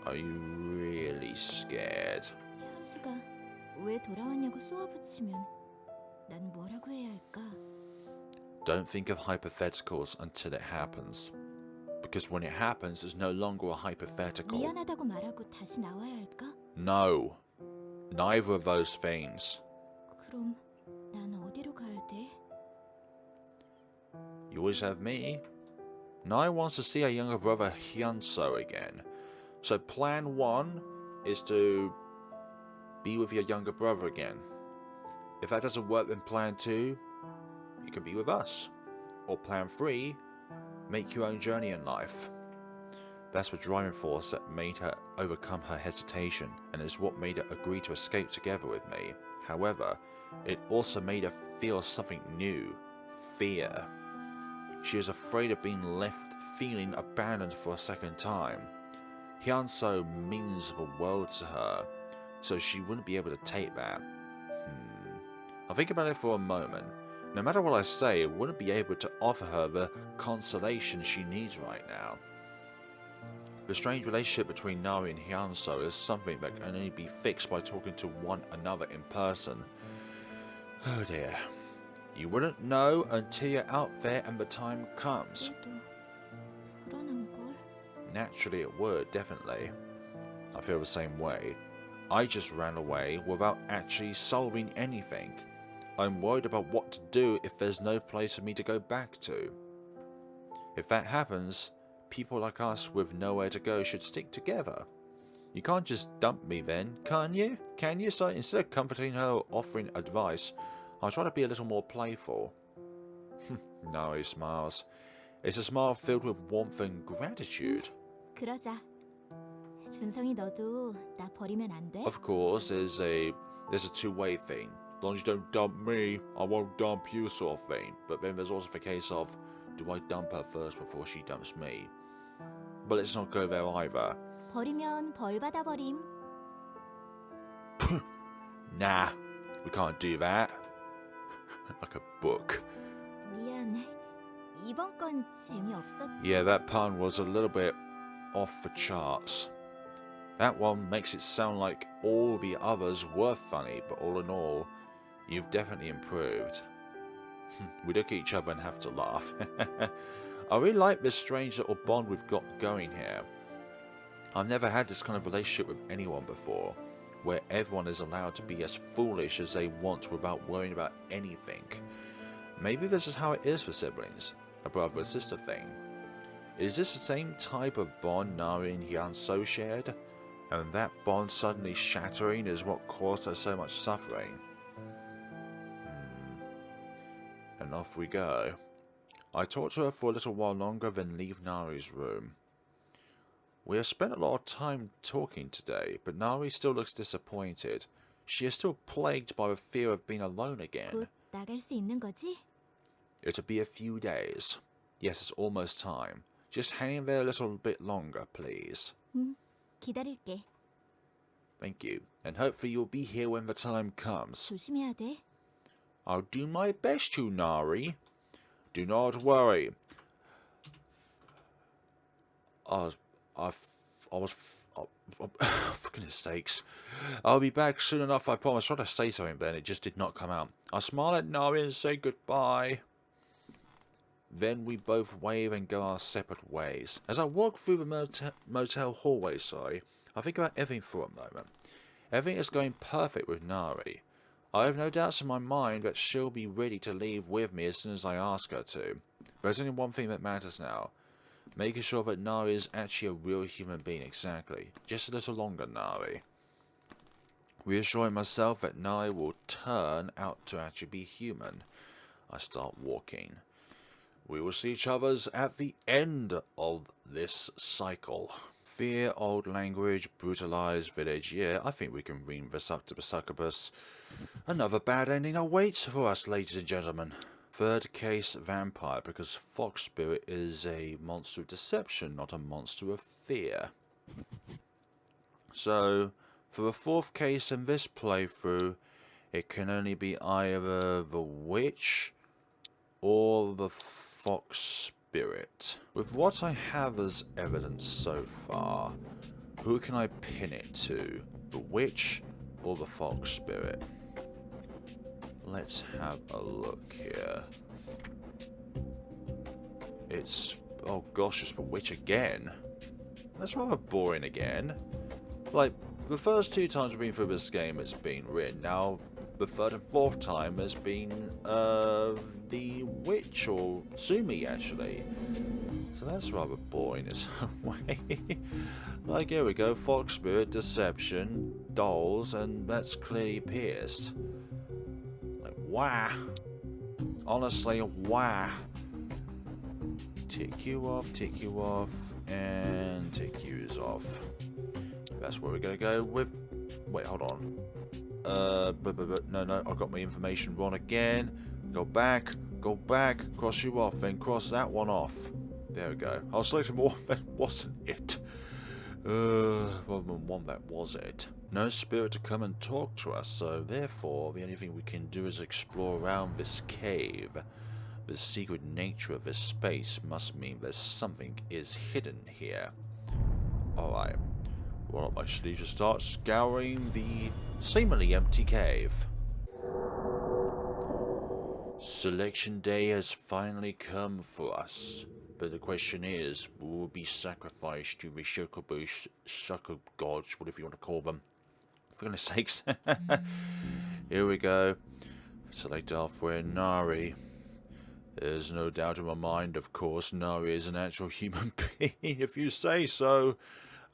Are you really scared? 현수가 왜 돌아왔냐고 쏘아붙이면 난 뭐라고 해야 할까? Don't think of hypotheticals until it happens. Because when it happens, it's no longer a hypothetical. 미안하다고 말하고 다시 나와야 할까? No. Neither of those things. 그럼 난 어디로 가야 돼? You always have me. Nai wants to see her younger brother Hyunso again. So plan 1 is to be with your younger brother again. If that doesn't work, then plan 2, you can be with us. Or plan 3, make your own journey in life. That's the driving force that made her overcome her hesitation, and is what made her agree to escape together with me. However, it also made her feel something new. Fear. She is afraid of being left feeling abandoned for a second time. Hyunso means the world to her, so she wouldn't be able to take that. I'll think about it for a moment. No matter what I say, I wouldn't be able to offer her the consolation she needs right now. The strange relationship between Nari and Hyunso is something that can only be fixed by talking to one another in person. Oh dear. You wouldn't know until you're out there and the time comes. 그래도 불안한 걸. Naturally it would, definitely. I feel the same way. I just ran away without actually solving anything. I'm worried about what to do if there's no place for me to go back to. If that happens, people like us with nowhere to go should stick together. You can't just dump me then, can you? Can you? So instead of comforting her or offering advice, I'll try to be a little more playful. Nari smiles. It's a smile filled with warmth and gratitude. 그러자. 준성이 너도 나 버리면 안 돼? Of course, there's a two-way thing. As long as you don't dump me, I won't dump you sort of thing. But then there's also the case of, do I dump her first before she dumps me? But let's not go there either. 버리면 벌 받아 버림. Nah, we can't do that. Like a book. 미안. 이번 건 재미없었지. Yeah, that pun was a little bit off the charts. That one makes it sound like all the others were funny, but all in all, you've definitely improved. We look at each other and have to laugh. I really like this strange little bond we've got going here. I've never had this kind of relationship with anyone before, where everyone is allowed to be as foolish as they want without worrying about anything. Maybe this is how it is for siblings, a brother and sister thing. Is this the same type of bond Nari and Hyunso shared? And that bond suddenly shattering is what caused her so much suffering? And off we go. I talk to her for a little while longer, then leave Nari's room. We have spent a lot of time talking today, but Nari still looks disappointed. She is still plagued by the fear of being alone again. 곧 나갈 수 있는 거지? It'll be a few days. Yes, it's almost time. Just hang there a little bit longer, please. 기다릴게. Thank you, and hopefully you'll be here when the time comes. 조심해야 돼. I'll do my best to, Nari. Do not worry. For goodness sakes. I'll be back soon enough, I promise. I tried to say something then, it just did not come out. I smile at Nari and say goodbye. Then we both wave and go our separate ways. As I walk through the motel hallway, I think about everything for a moment. Everything is going perfect with Nari. I have no doubts in my mind that she'll be ready to leave with me as soon as I ask her to. But there's only one thing that matters now. Making sure that Nari is actually a real human being, exactly. Just a little longer, Nari. Reassuring myself that Nari will turn out to actually be human. I start walking. We will see each other's at the end of this cycle. Fear, old language, brutalized village. Yeah, I think we can ream this up to the Succubus. Another bad ending awaits for us, ladies and gentlemen. Third case, vampire, because Fox Spirit is a monster of deception, not a monster of fear. So, for the fourth case in this playthrough, it can only be either the witch or the Fox Spirit. With what I have as evidence so far, who can I pin it to? The witch or the Fox Spirit? Let's have a look here. It's... oh gosh, it's the witch again. That's rather boring again. Like, the first two times we've been through this game it's been Rin. Now, the third and fourth time has been, the witch, or Sumi, actually. So that's rather boring in some way. Like, here we go, Fox Spirit, Deception, Dolls, and that's clearly pierced. Like, wah. Honestly, wah. Tick you off, and tick yous off. That's where we're gonna go with... wait, hold on. No, I got my information wrong again. Go back, cross you off, then cross that one off. There we go. I was selecting more, that wasn't it. Rather than one, that was it. No spirit to come and talk to us, so therefore the only thing we can do is explore around this cave. The secret nature of this space must mean that something is hidden here. Alright. Roll up my sleeves to start scouring the seemingly empty cave. Selection day has finally come for us. But the question is, will we be sacrificed to the Succubus, succub gods, whatever you want to call them? For goodness sakes. Here we go. Select our friend Nari. There's no doubt in my mind, of course, Nari is an actual human being, if you say so.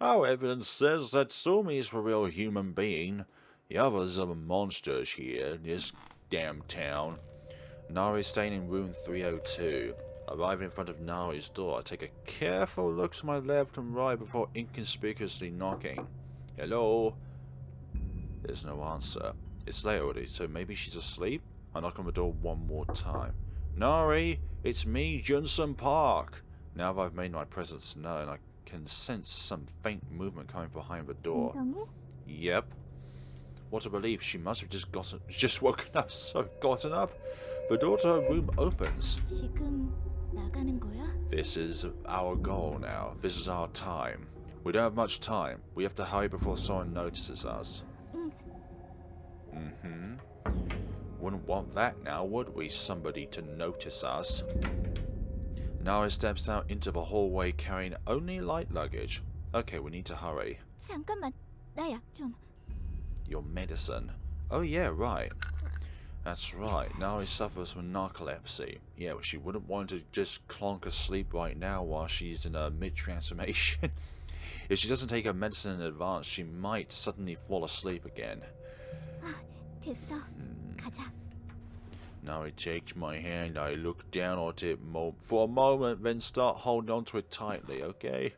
Our evidence says that Sumi is a real human being. The others are monsters here in this damn town. Nari is staying in room 302. Arriving in front of Nari's door, I take a careful look to my left and right before inconspicuously knocking. Hello? There's no answer. It's late already, so maybe she's asleep? I knock on the door one more time. Nari, it's me, Junsun Park. Now that I've made my presence known, I can sense some faint movement coming from behind the door. Yep. What a relief, she must have just woken up, so gotten up. The door to her room opens. 지금 나가는 거야? This is our goal now. This is our time. We don't have much time. We have to hurry before someone notices us. Wouldn't want that now, would we? Somebody to notice us. Nari steps out into the hallway carrying only light luggage. Okay, we need to hurry. 잠깐만, 나 약 좀. Your medicine. Oh yeah, right. That's right. Nari suffers from narcolepsy. Yeah, well, she wouldn't want to just clonk asleep right now while she's in a mid-transformation. If she doesn't take her medicine in advance, she might suddenly fall asleep again. 됐어. 가자. Nari takes my hand. I look down at it for a moment, then start holding onto it tightly, okay?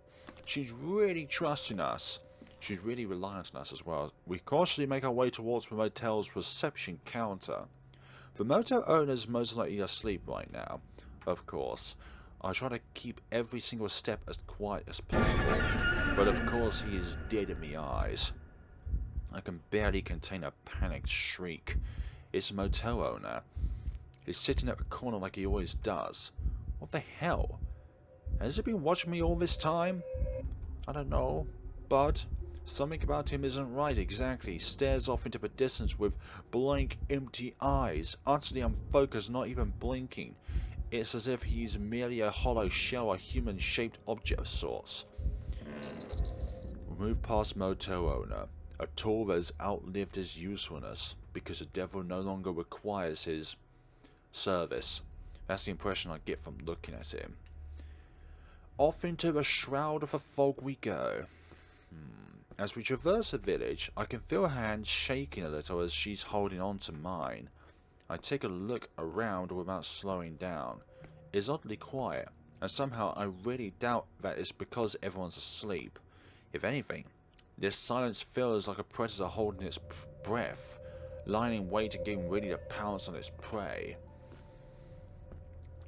She's really trusting us. She's really reliant on us as well. We cautiously make our way towards the motel's reception counter. The motel owner's most likely asleep right now, of course. I try to keep every single step as quiet as possible, but of course he is dead in the eyes. I can barely contain a panicked shriek. It's the motel owner. He's sitting at the corner like he always does. What the hell? Has he been watching me all this time? I don't know, but something about him isn't right exactly. He stares off into the distance with blank, empty eyes, utterly unfocused, not even blinking. It's as if he's merely a hollow shell, a human-shaped object of sorts. We move past motel owner, a tool that has outlived his usefulness, because the devil no longer requires his service. That's the impression I get from looking at him. Off into the shroud of a fog we go. As we traverse the village, I can feel her hand shaking a little as she's holding on to mine. I take a look around without slowing down. It's oddly quiet, and somehow I really doubt that it's because everyone's asleep. If anything, this silence feels like a predator holding its breath, lying in wait and getting ready to pounce on its prey.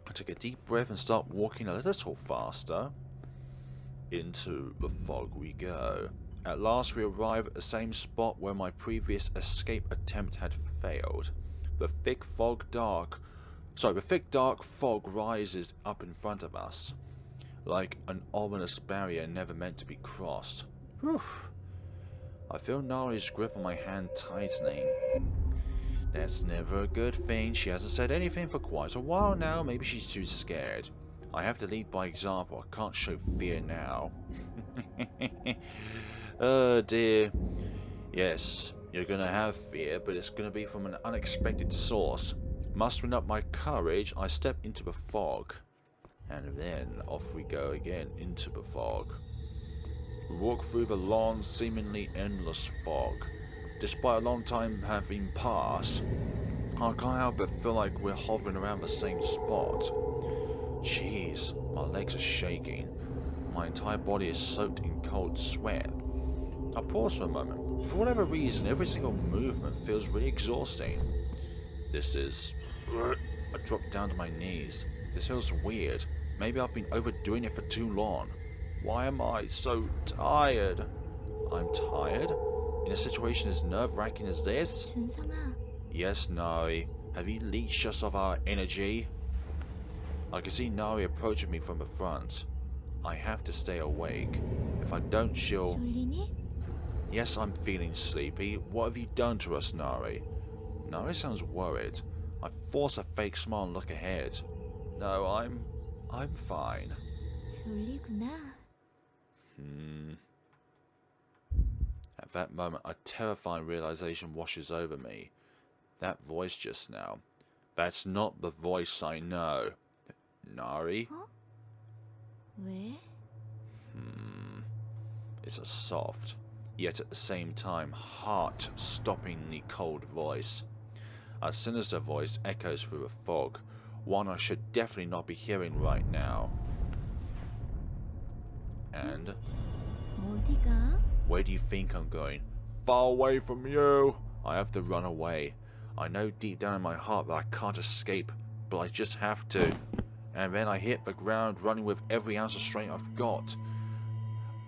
I take a deep breath and start walking a little faster. Into the fog we go. At last we arrive at the same spot where my previous escape attempt had failed. The thick dark fog rises up in front of us, like an ominous barrier never meant to be crossed. Whew. I feel Nari's grip on my hand tightening. That's never a good thing. She hasn't said anything for quite a while now. Maybe she's too scared. I have to lead by example. I can't show fear now. Oh dear. Yes, you're gonna have fear, but it's gonna be from an unexpected source. Mustering up my courage, I step into the fog. And then off we go again into the fog. We walk through the long, seemingly endless fog. Despite a long time having passed, I can't help but feel like we're hovering around the same spot. Jeez, my legs are shaking. My entire body is soaked in cold sweat. I pause for a moment. For whatever reason, every single movement feels really exhausting. I drop down to my knees. This feels weird. Maybe I've been overdoing it for too long. Why am I so tired? I'm tired? In a situation as nerve-wracking as this? 준성아, Yes, Nari. Have you leached us of our energy? I can see Nari approaching me from the front. I have to stay awake. If I don't, she'll... 졸리니? Yes, I'm feeling sleepy. What have you done to us, Nari? Nari sounds worried. I force a fake smile and look ahead. No, I'm fine. 졸리구나. At that moment, a terrifying realization washes over me. That voice just now. That's not the voice I know. Nari? 왜? It's a soft, yet at the same time heart-stoppingly cold voice. A sinister voice echoes through the fog, one I should definitely not be hearing right now. And? 어디가? Where do you think I'm going? Far away from you! I have to run away. I know deep down in my heart that I can't escape, but I just have to. And then I hit the ground running with every ounce of strength I've got.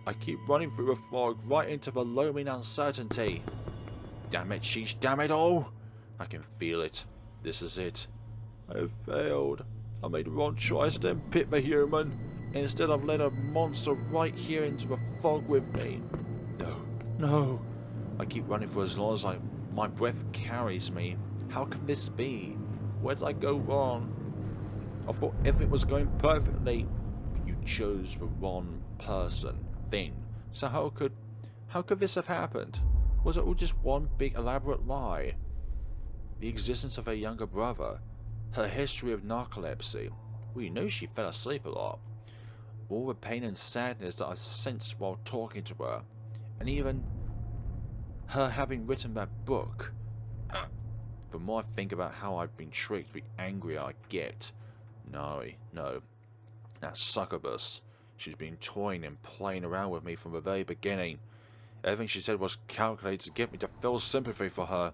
I keep running through the fog right into the looming uncertainty. Damn it, Sheesh, damn it all! I can feel it. This is it. I have failed. I made the wrong choice. I didn't pick the human. Instead, I've led a monster right here into the fog with me. No, no. I keep running for as long as my breath carries me. How can this be? Where did I go wrong? I thought everything was going perfectly. You chose the wrong person, thing. So how could this have happened? Was it all just one big elaborate lie? The existence of her younger brother, her history of narcolepsy. We knew she fell asleep a lot. All the pain and sadness that I sensed while talking to her, and even her having written that book. The more I think about how I've been tricked, the angrier I get. Nari, no. That succubus. She's been toying and playing around with me from the very beginning. Everything she said was calculated to get me to feel sympathy for her,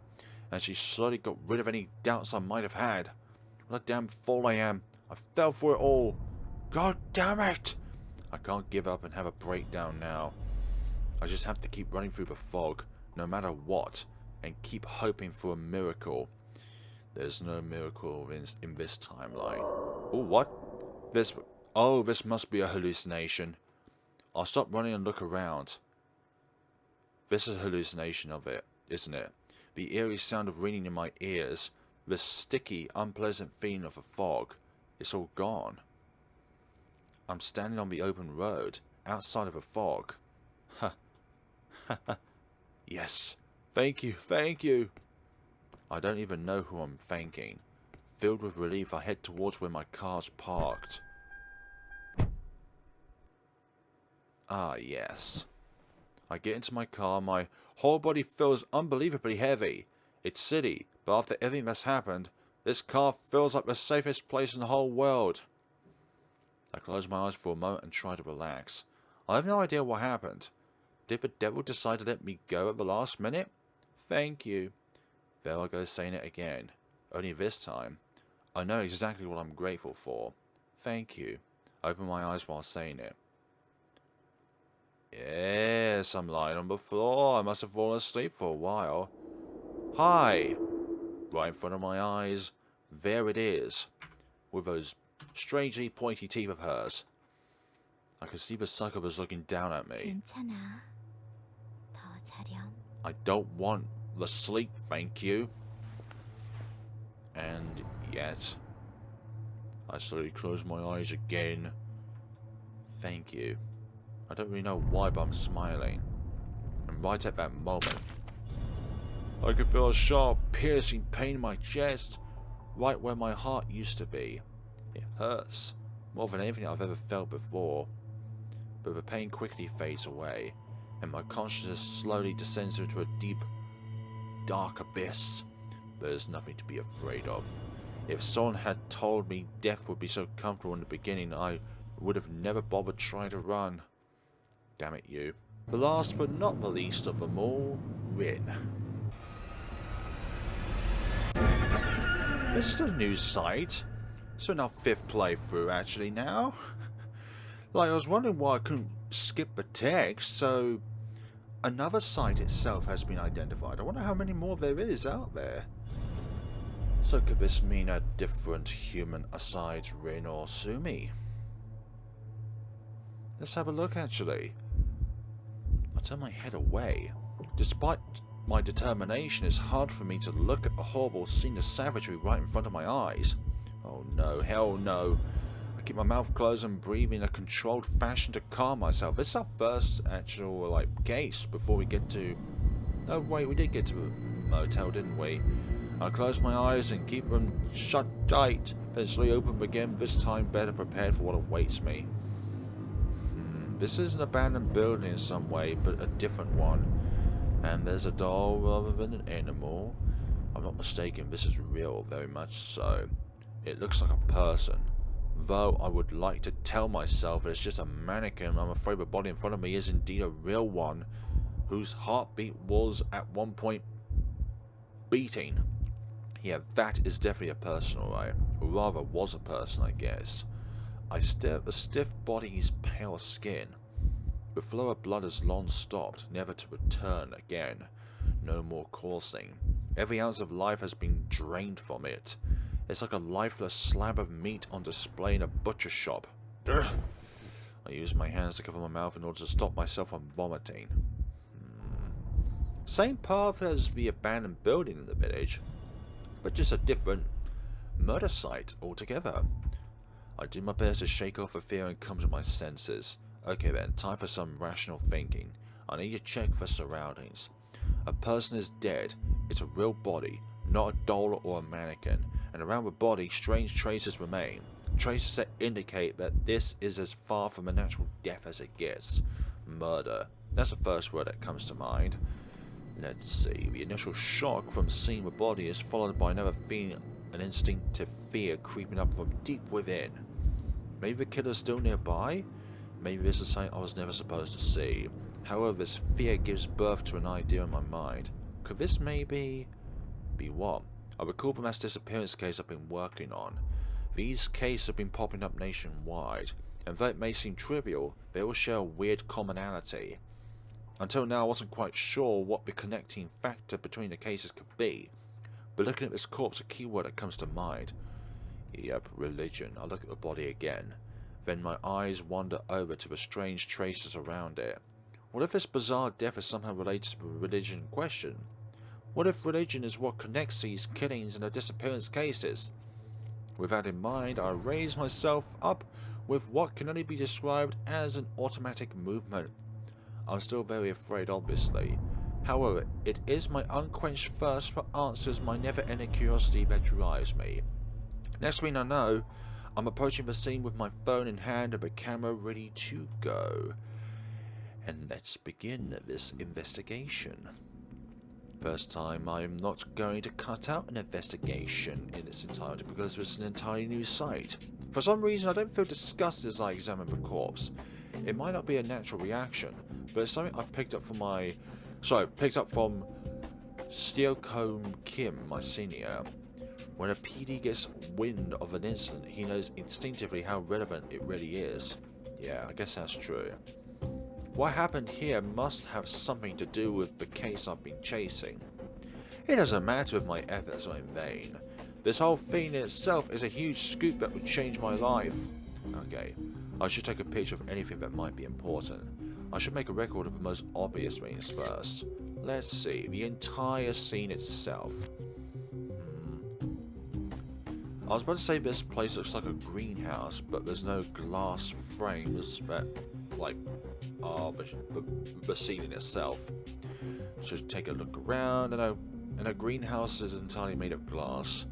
and she slowly got rid of any doubts I might have had. What a damn fool I am. I fell for it all. God damn it! I can't give up and have a breakdown now. I just have to keep running through the fog, no matter what, and keep hoping for a miracle. There's no miracle in this timeline. Oh, what? This must be a hallucination. I'll stop running and look around. This is a hallucination of it, isn't it? The eerie sound of ringing in my ears, the sticky, unpleasant feeling of the fog. It's all gone. I'm standing on the open road, outside of the fog. Ha. Yes. Thank you, thank you. I don't even know who I'm thanking. Filled with relief, I head towards where my car's parked. Ah, yes. I get into my car, my whole body feels unbelievably heavy. It's silly, but after everything that's happened, this car feels like the safest place in the whole world. I close my eyes for a moment and try to relax. I have no idea what happened. Did the devil decide to let me go at the last minute? Thank you. There I go saying it again. Only this time, I know exactly what I'm grateful for. Thank you. I open my eyes while saying it. Yes, I'm lying on the floor. I must have fallen asleep for a while. Hi! Right in front of my eyes, there it is, with those strangely pointy teeth of hers. I can see the succubus looking down at me. 괜찮아. 더 자렴. I don't want the sleep, thank you. And yet, I slowly close my eyes again. Thank you. I don't really know why, but I'm smiling. And right at that moment, I can feel a sharp, piercing pain in my chest, right where my heart used to be. It hurts, more than anything I've ever felt before. But the pain quickly fades away, and my consciousness slowly descends into a deep, dark abyss. There's nothing to be afraid of. If someone had told me death would be so comfortable in the beginning, I would have never bothered trying to run. Damn it, you. The last but not the least of them all, Rin. This is a new site. So now 5th playthrough actually now. Like, I was wondering why I couldn't skip the text, so another site itself has been identified. I wonder how many more there is out there. So could this mean a different human aside Rin or Sumi? Let's have a look actually. I turn my head away. Despite my determination, it's hard for me to look at the horrible scene of savagery right in front of my eyes. Oh no, hell no. I keep my mouth closed and breathe in a controlled fashion to calm myself. This is our first actual, like, case before we get to... Oh, wait, we did get to a motel, didn't we? I close my eyes and keep them shut tight, then slowly open them again, this time better prepared for what awaits me. This is an abandoned building in some way, but a different one. And there's a doll rather than an animal. I'm not mistaken, this is real, very much so. It looks like a person. Though I would like to tell myself that it's just a mannequin, I'm afraid the body in front of me is indeed a real one, whose heartbeat was at one point beating. Yeah, that is definitely a person, alright. Or rather, was a person, I guess. I stare at the stiff body's pale skin. The flow of blood has long stopped, never to return again. No more coursing. Every ounce of life has been drained from it. It's like a lifeless slab of meat on display in a butcher shop. Ugh. I use my hands to cover my mouth in order to stop myself from vomiting. Same path as the abandoned building in the village, but just a different murder site altogether. I do my best to shake off the fear and come to my senses. Okay then, time for some rational thinking. I need to check for surroundings. A person is dead. It's a real body, not a doll or a mannequin. And around the body, strange traces remain. Traces that indicate that this is as far from a natural death as it gets. Murder. That's the first word that comes to mind. Let's see. The initial shock from seeing the body is followed by another feeling, an instinctive fear creeping up from deep within. Maybe the killer's still nearby? Maybe this is something I was never supposed to see. However, this fear gives birth to an idea in my mind. Could this maybe... be what? I recall the mass disappearance case I've been working on. These cases have been popping up nationwide, and though it may seem trivial, they all share a weird commonality. Until now I wasn't quite sure what the connecting factor between the cases could be, but looking at this corpse, a keyword that comes to mind. Yep, religion. I look at the body again. Then my eyes wander over to the strange traces around it. What if this bizarre death is somehow related to the religion in question? What if religion is what connects these killings and the disappearance cases? With that in mind, I raise myself up with what can only be described as an automatic movement. I'm still very afraid, obviously. However, it is my unquenched thirst for answers, my never-ending curiosity that drives me. Next thing I know, I'm approaching the scene with my phone in hand and the camera ready to go. And let's begin this investigation. First time, I am not going to cut out an investigation in its entirety because it's an entirely new site. For some reason, I don't feel disgusted as I examine the corpse. It might not be a natural reaction, but it's something I picked up from Steelcombe Kim, my senior. When a PD gets wind of an incident, he knows instinctively how relevant it really is. Yeah, I guess that's true. What happened here must have something to do with the case I've been chasing. It doesn't matter if my efforts are in vain. This whole thing in itself is a huge scoop that would change my life. Okay, I should take a picture of anything that might be important. I should make a record of the most obvious things first. Let's see, the entire scene itself. I was about to say this place looks like a greenhouse, but there's no glass frames that, like, are the scene in itself. Should take a look around, and a greenhouse is entirely made of glass.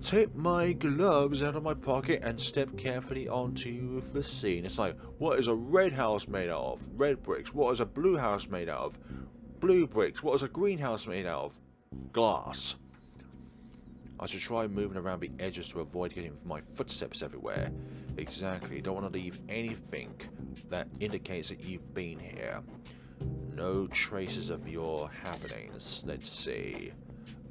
Take my gloves out of my pocket and step carefully onto the scene. It's like, what is a red house made out of? Red bricks. What is a blue house made out of? Blue bricks. What is a greenhouse made out of? Glass. I should try moving around the edges to avoid getting my footsteps everywhere. Exactly, don't want to leave anything that indicates that you've been here. No traces of your happenings. Let's see.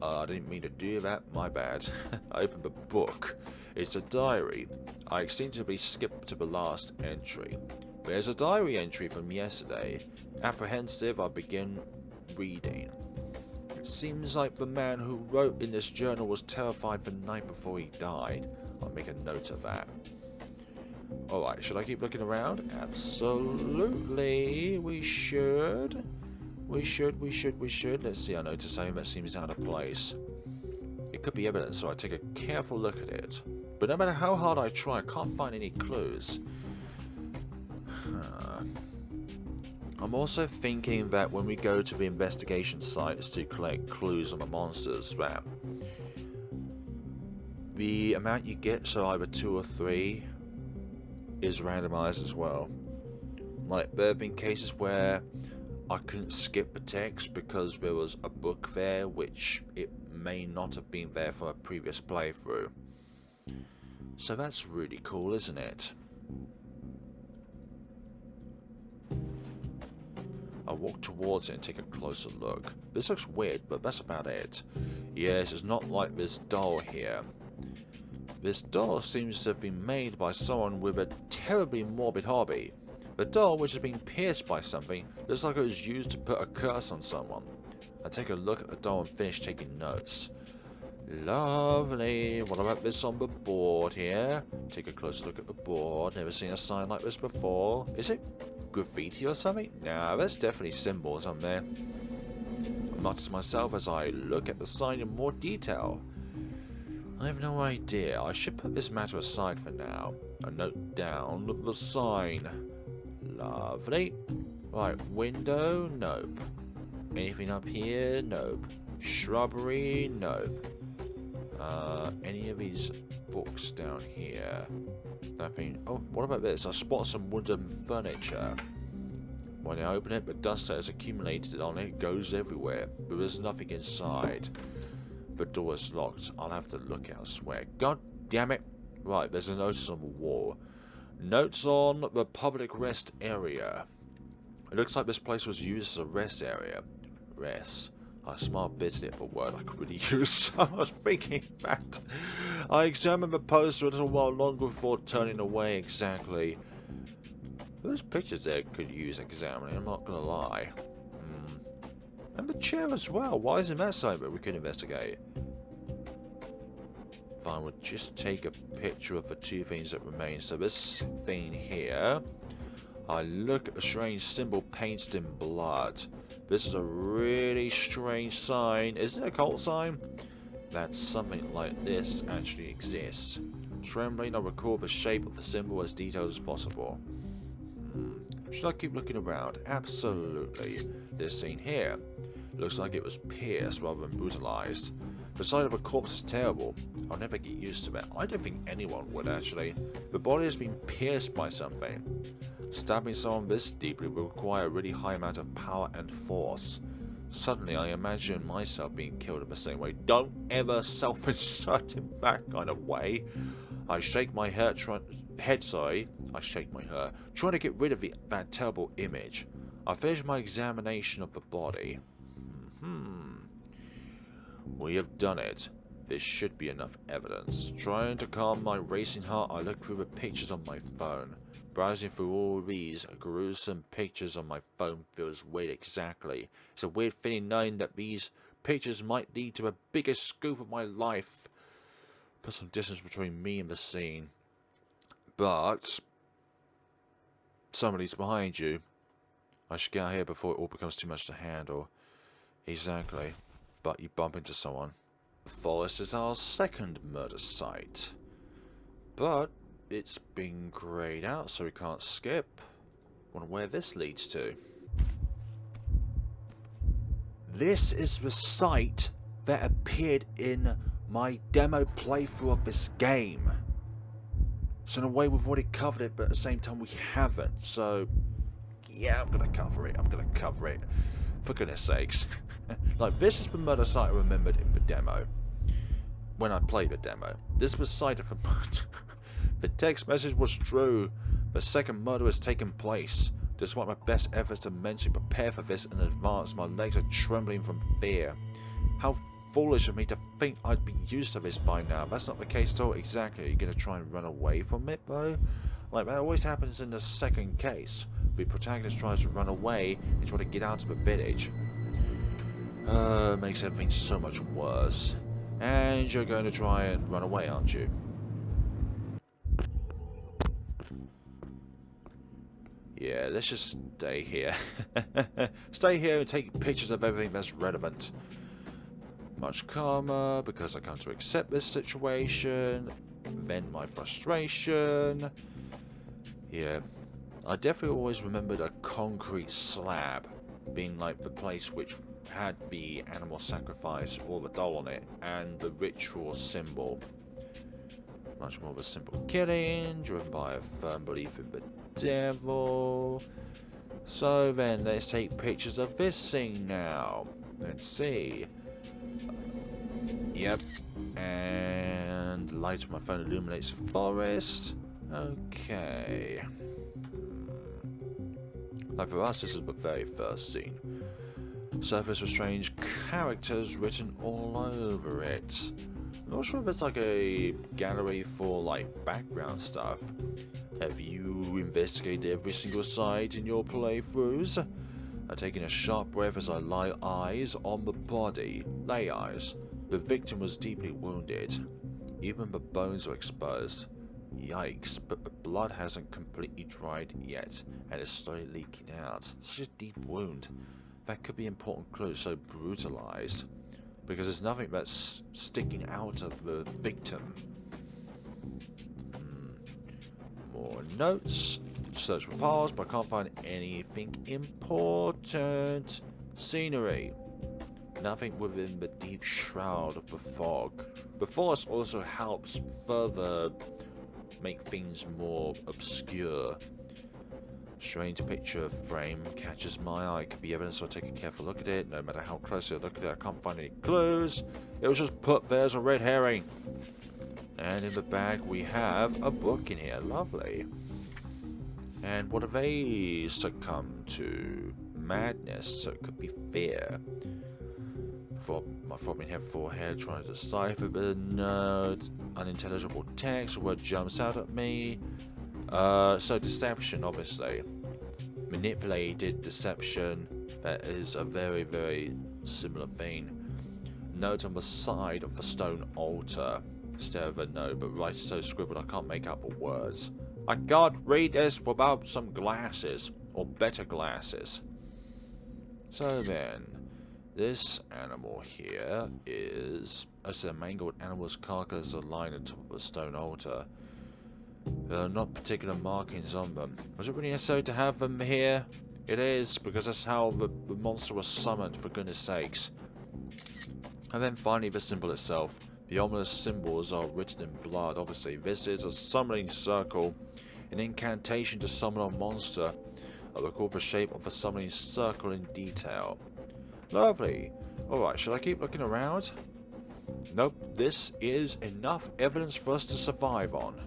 I didn't mean to do that, my bad. I opened the book. It's a diary. I instinctively skipped to the last entry. There's a diary entry from yesterday. Apprehensive, I begin reading. It seems like the man who wrote in this journal was terrified the night before he died. I'll make a note of that. Alright, should I keep looking around? Absolutely, we should. We should. Let's see, I notice something that seems out of place. It could be evidence, so I take a careful look at it. but no matter how hard I try, I can't find any clues. I'm also thinking that when we go to the investigation sites to collect clues on the monsters, that the amount you get, so either 2 or 3, is randomized as well. Like, there have been cases where I couldn't skip the text because there was a book there, which it may not have been there for a previous playthrough. So that's really cool, isn't it? I walk towards it and take a closer look. This looks weird, but that's about it. Yes, it's not like this doll here. This doll seems to have been made by someone with a terribly morbid hobby. The doll, which has been pierced by something, looks like it was used to put a curse on someone. I take a look at the doll and finish taking notes. Lovely. What about this on the board here? Take a closer look at the board. Never seen a sign like this before. Is it graffiti or something? Nah, there's definitely symbols on there. I mutter to myself as I look at the sign in more detail. I have no idea. I should put this matter aside for now. I note down the sign. Lovely. Right, window? Nope. Anything up here? Nope. Shrubbery? Nope. Any of these books down here? Nothing. Oh, what about this? I spot some wooden furniture. When I open it, the dust that has accumulated on it goes everywhere, but there's nothing inside. The door is locked. I'll have to look elsewhere. God damn it. Right, there's a notice on the wall. Notes on the public rest area. It looks like this place was used as a rest area. Rest. I smiled bitterly at the word I could really use. I was thinking that. I examined the poster a little while longer before turning away. Exactly. Those pictures there could use examining, I'm not gonna lie. And the chair as well. Why isn't that something that we could investigate? If I would just take a picture of the 2 things that remain. So this thing here. I look at the strange symbol painted in blood. This is a really strange sign. Isn't it a cult sign? That something like this actually exists. Trembling, I record the shape of the symbol as detailed as possible. Should I keep looking around? Absolutely. This scene here looks like it was pierced rather than brutalized. The sight of a corpse is terrible. I'll never get used to it. I don't think anyone would, actually. The body has been pierced by something. Stabbing someone this deeply will require a really high amount of power and force. Suddenly, I imagine myself being killed in the same way. Don't ever self-insert in that kind of way. I shake my head, trying to get rid of that terrible image. I finish my examination of the body. We have done it. This should be enough evidence. Trying to calm my racing heart, I look through the pictures on my phone. Browsing through all these gruesome pictures on my phone feels weird exactly. It's a weird feeling knowing that these pictures might lead to a bigger scoop of my life. Put some distance between me and the scene. But somebody's behind you. I should get out here before it all becomes too much to handle. Exactly. But you bump into someone. The forest is our second murder site. But it's been grayed out, so we can't skip. Wonder where this leads to. This is the site that appeared in my demo playthrough of this game. So in a way we've already covered it, but at the same time we haven't. So yeah, I'm gonna cover it. For goodness sakes. Like, this is the murder site I remembered in the demo. When I played the demo. This was cited for murder. The text message was true. The second murder has taken place. Despite my best efforts to mentally prepare for this in advance, my legs are trembling from fear. How foolish of me to think I'd be used to this by now. That's not the case at all. Exactly. Are you going to try and run away from it, though? Like, that always happens in the second case. The protagonist tries to run away and try to get out of the village. Makes everything so much worse. And you're going to try and run away, aren't you? Yeah, let's just stay here. Stay here and take pictures of everything that's relevant. Much calmer, because I come to accept this situation. vent my frustration. Yeah, I definitely always remembered a concrete slab being like the place which had the animal sacrifice or the doll on it and the ritual symbol. Much more of a simple killing, driven by a firm belief in the devil. So then, let's take pictures of this scene now. Let's see. Yep. And the light of my phone illuminates the forest. Okay. Like for us, this is the very first scene. Surface with strange characters written all over it. I'm not sure if it's like a gallery for like background stuff. Have you investigated every single site in your playthroughs? I'm taking a sharp breath as I lay eyes on the body. Lay eyes. The victim was deeply wounded. Even the bones are exposed. Yikes, but the blood hasn't completely dried yet and is slowly leaking out. Such a deep wound. That could be an important clue, so brutalized. Because there's nothing that's sticking out of the victim. More notes. Search for piles, but I can't find anything important. Scenery. Nothing within the deep shroud of the fog. The forest also helps further make things more obscure. Strange picture frame catches my eye. Could be evidence, so I'll take a careful look at it. No matter how closely I look at it, I can't find any clues. It was just put there as a red herring. And in the bag we have a book in here. Lovely. And what have they succumbed to? Madness, so it could be fear. For my throbbing head forehead trying to decipher the unintelligible text. A word jumps out at me. So deception, obviously. Manipulated deception. That is a very, very similar thing. Note on the side of the stone altar. Instead of a note, but right so scribbled I can't make out the words. I can't read this without some glasses. Or better glasses. So then, this animal here is... as a mangled animal's carcass lying on top of a stone altar. There are not particular markings on them. Was it really necessary to have them here? It is, because that's how the monster was summoned, for goodness sakes. And then finally the symbol itself. The ominous symbols are written in blood, obviously. This is a summoning circle, an incantation to summon a monster. I recall the shape of the summoning circle in detail. Lovely. Alright, should I keep looking around? Nope, this is enough evidence for us to survive on.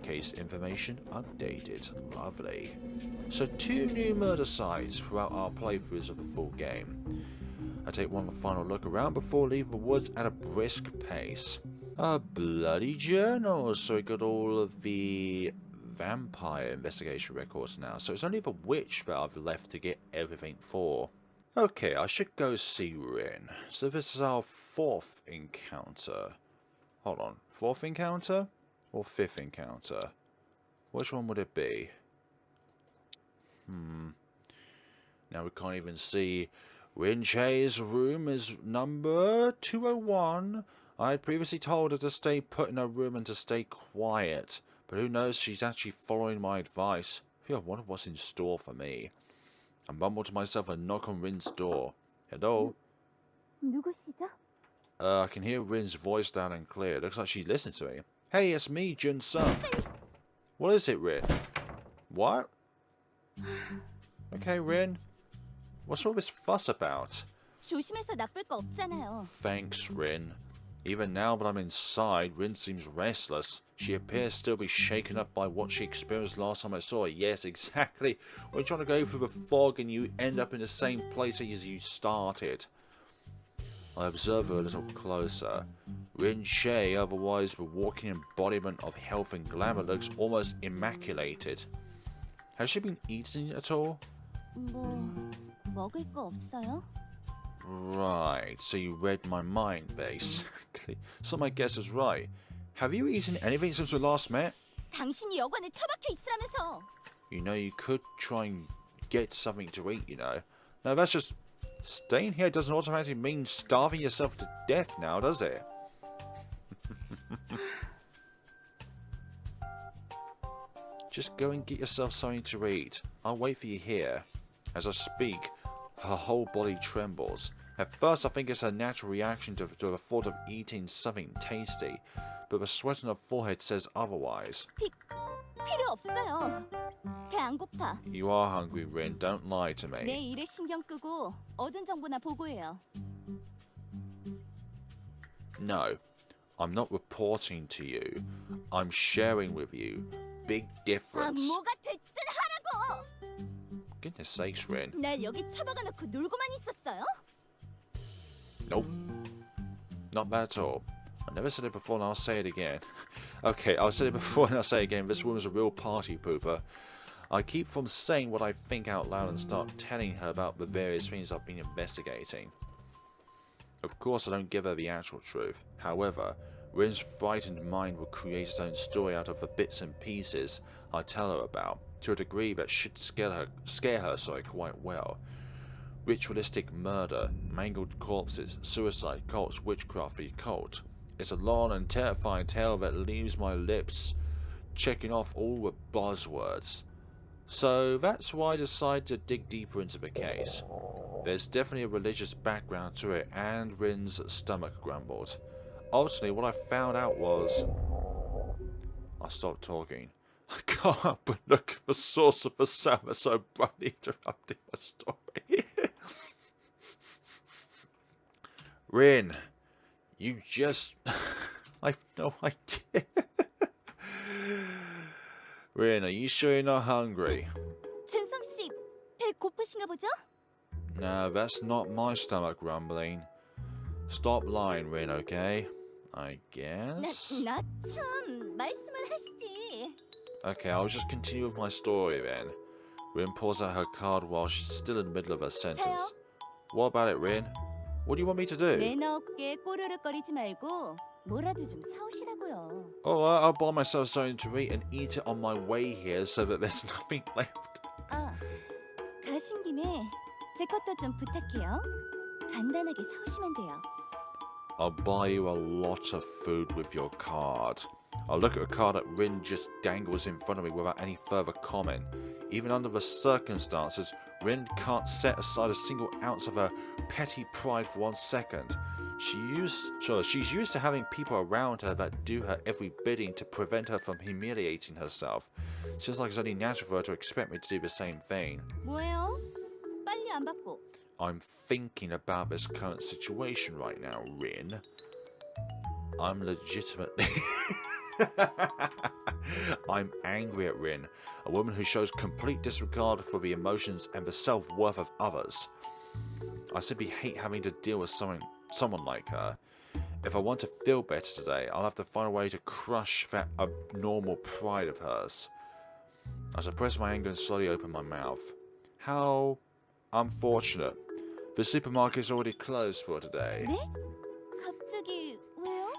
Case information updated. Lovely. So 2 new murder sites throughout our playthroughs of the full game. I take one final look around before leaving the woods at a brisk pace. A bloody journal, so we got all of the vampire investigation records now. So it's only the witch that I've left to get everything for. Okay, I should go see Rin. So this is our 4th encounter. Hold on, 4th encounter? Or 5th encounter? Which one would it be? Now we can't even see. Rin Che's room is number 201. I had previously told her to stay put in her room and to stay quiet. But who knows, she's actually following my advice. I wonder what's in store for me. I mumbled to myself and knock on Rin's door. Hello? I can hear Rin's voice loud and clear. Looks like she listened to me. Hey, it's me, Jun-sun. What is it, Rin? What? Okay, Rin. What's all this fuss about? 조심해서 나쁠 거 없잖아요. Thanks, Rin. Even now that I'm inside, Rin seems restless. She appears still be shaken up by what she experienced last time I saw her. Yes, exactly. When you're trying to go through the fog and you end up in the same place as you started. I observe her a little closer. Rin Che, otherwise the walking embodiment of health and glamour, looks almost immaculated. Has she been eating at all? 먹을 거 없어요? Right, so you read my mind, basically. So my guess is right. Have you eaten anything since we last met? 당신이 여관에 처박혀 있으라면서. You know, you could try and get something to eat, you know. No, that's just... Staying here doesn't automatically mean starving yourself to death now, does it? Just go and get yourself something to eat. I'll wait for you here. As I speak, her whole body trembles. At first I think it's a natural reaction to the thought of eating something tasty, but the sweat on her forehead says otherwise. 필요 없어요. 배 안 고파. You are hungry, Rin. Don't lie to 내 me. 일에 신경 끄고 얻은 정보나 보고해요. No, I'm not reporting to you. I'm sharing with you. Big 아, difference. 뭐가 됐든 하라고. Goodness sakes, Rin. 날 여기 처박아 놓고 놀고만 있었어요? Nope. Not that at all. I never said it before and I'll say it again. Okay, I'll say it before and I'll say it again. This woman's a real party pooper. I keep from saying what I think out loud and start telling her about the various things I've been investigating. Of course, I don't give her the actual truth. However, Rin's frightened mind will create its own story out of the bits and pieces I tell her about, to a degree that should scare her quite well. Ritualistic murder, mangled corpses, suicide cults, witchcraft, the occult. It's a long and terrifying tale that leaves my lips checking off all the buzzwords. So that's why I decided to dig deeper into the case. There's definitely a religious background to it, and Rin's stomach grumbled. Ultimately, what I found out was... I stopped talking. I can't help but look at the source of the sound that's so abruptly interrupting my story. Rin, you just... I've no idea. Rin, are you sure you're not hungry? 준성 씨, 배 고프신가 보죠? No, that's not my stomach rumbling. Stop lying, Rin, okay? I guess? 나 참 말씀을 하시지. Okay, I'll just continue with my story then. Rin pulls out her card while she's still in the middle of her sentence. What about it, Rin? What do you want me to do? 매너 없게 꼬르륵거리지 말고 뭐라도 좀 사오시라고요. Oh, I'll buy myself something to eat and eat it on my way here so that there's nothing left. 아, 가신 김에 제 것도 좀 부탁해요. 간단하게 사오시면 돼요. I'll buy you a lot of food with your card. I'll look at a card that Rin just dangles in front of me without any further comment. Even under the circumstances, Rin can't set aside a single ounce of her petty pride for 1 second. She's used to having people around her that do her every bidding to prevent her from humiliating herself. Seems like it's only natural for her to expect me to do the same thing. 뭐예요? 빨리 안 받고. I'm thinking about this current situation right now, Rin. I'm legitimately... I'm angry at Rin, a woman who shows complete disregard for the emotions and the self-worth of others. I simply hate having to deal with someone like her. If I want to feel better today, I'll have to find a way to crush that abnormal pride of hers. I suppress my anger and slowly open my mouth. How unfortunate. The supermarket's already closed for today. 네? 갑자기 왜요?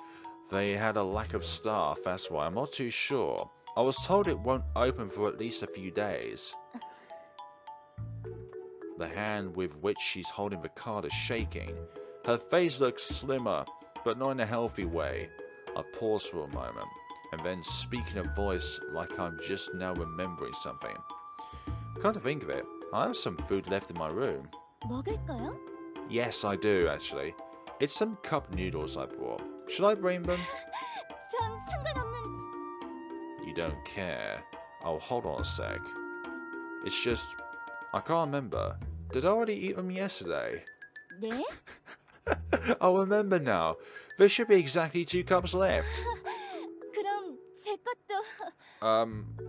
They had a lack of staff, that's why. I'm not too sure. I was told it won't open for at least a few days. The hand with which she's holding the card is shaking. Her face looks slimmer, but not in a healthy way. I pause for a moment, and then speak in a voice like I'm just now remembering something. Come to think of it, I have some food left in my room. 먹을까요? Yes, I do, actually. It's some cup noodles I brought. Should I bring them? 전 상관없는... You don't care. Oh, hold on a sec. It's just... I can't remember. Did I already eat them yesterday? 네? I'll remember now. There should be exactly 2 cups left. 그럼 제 것도...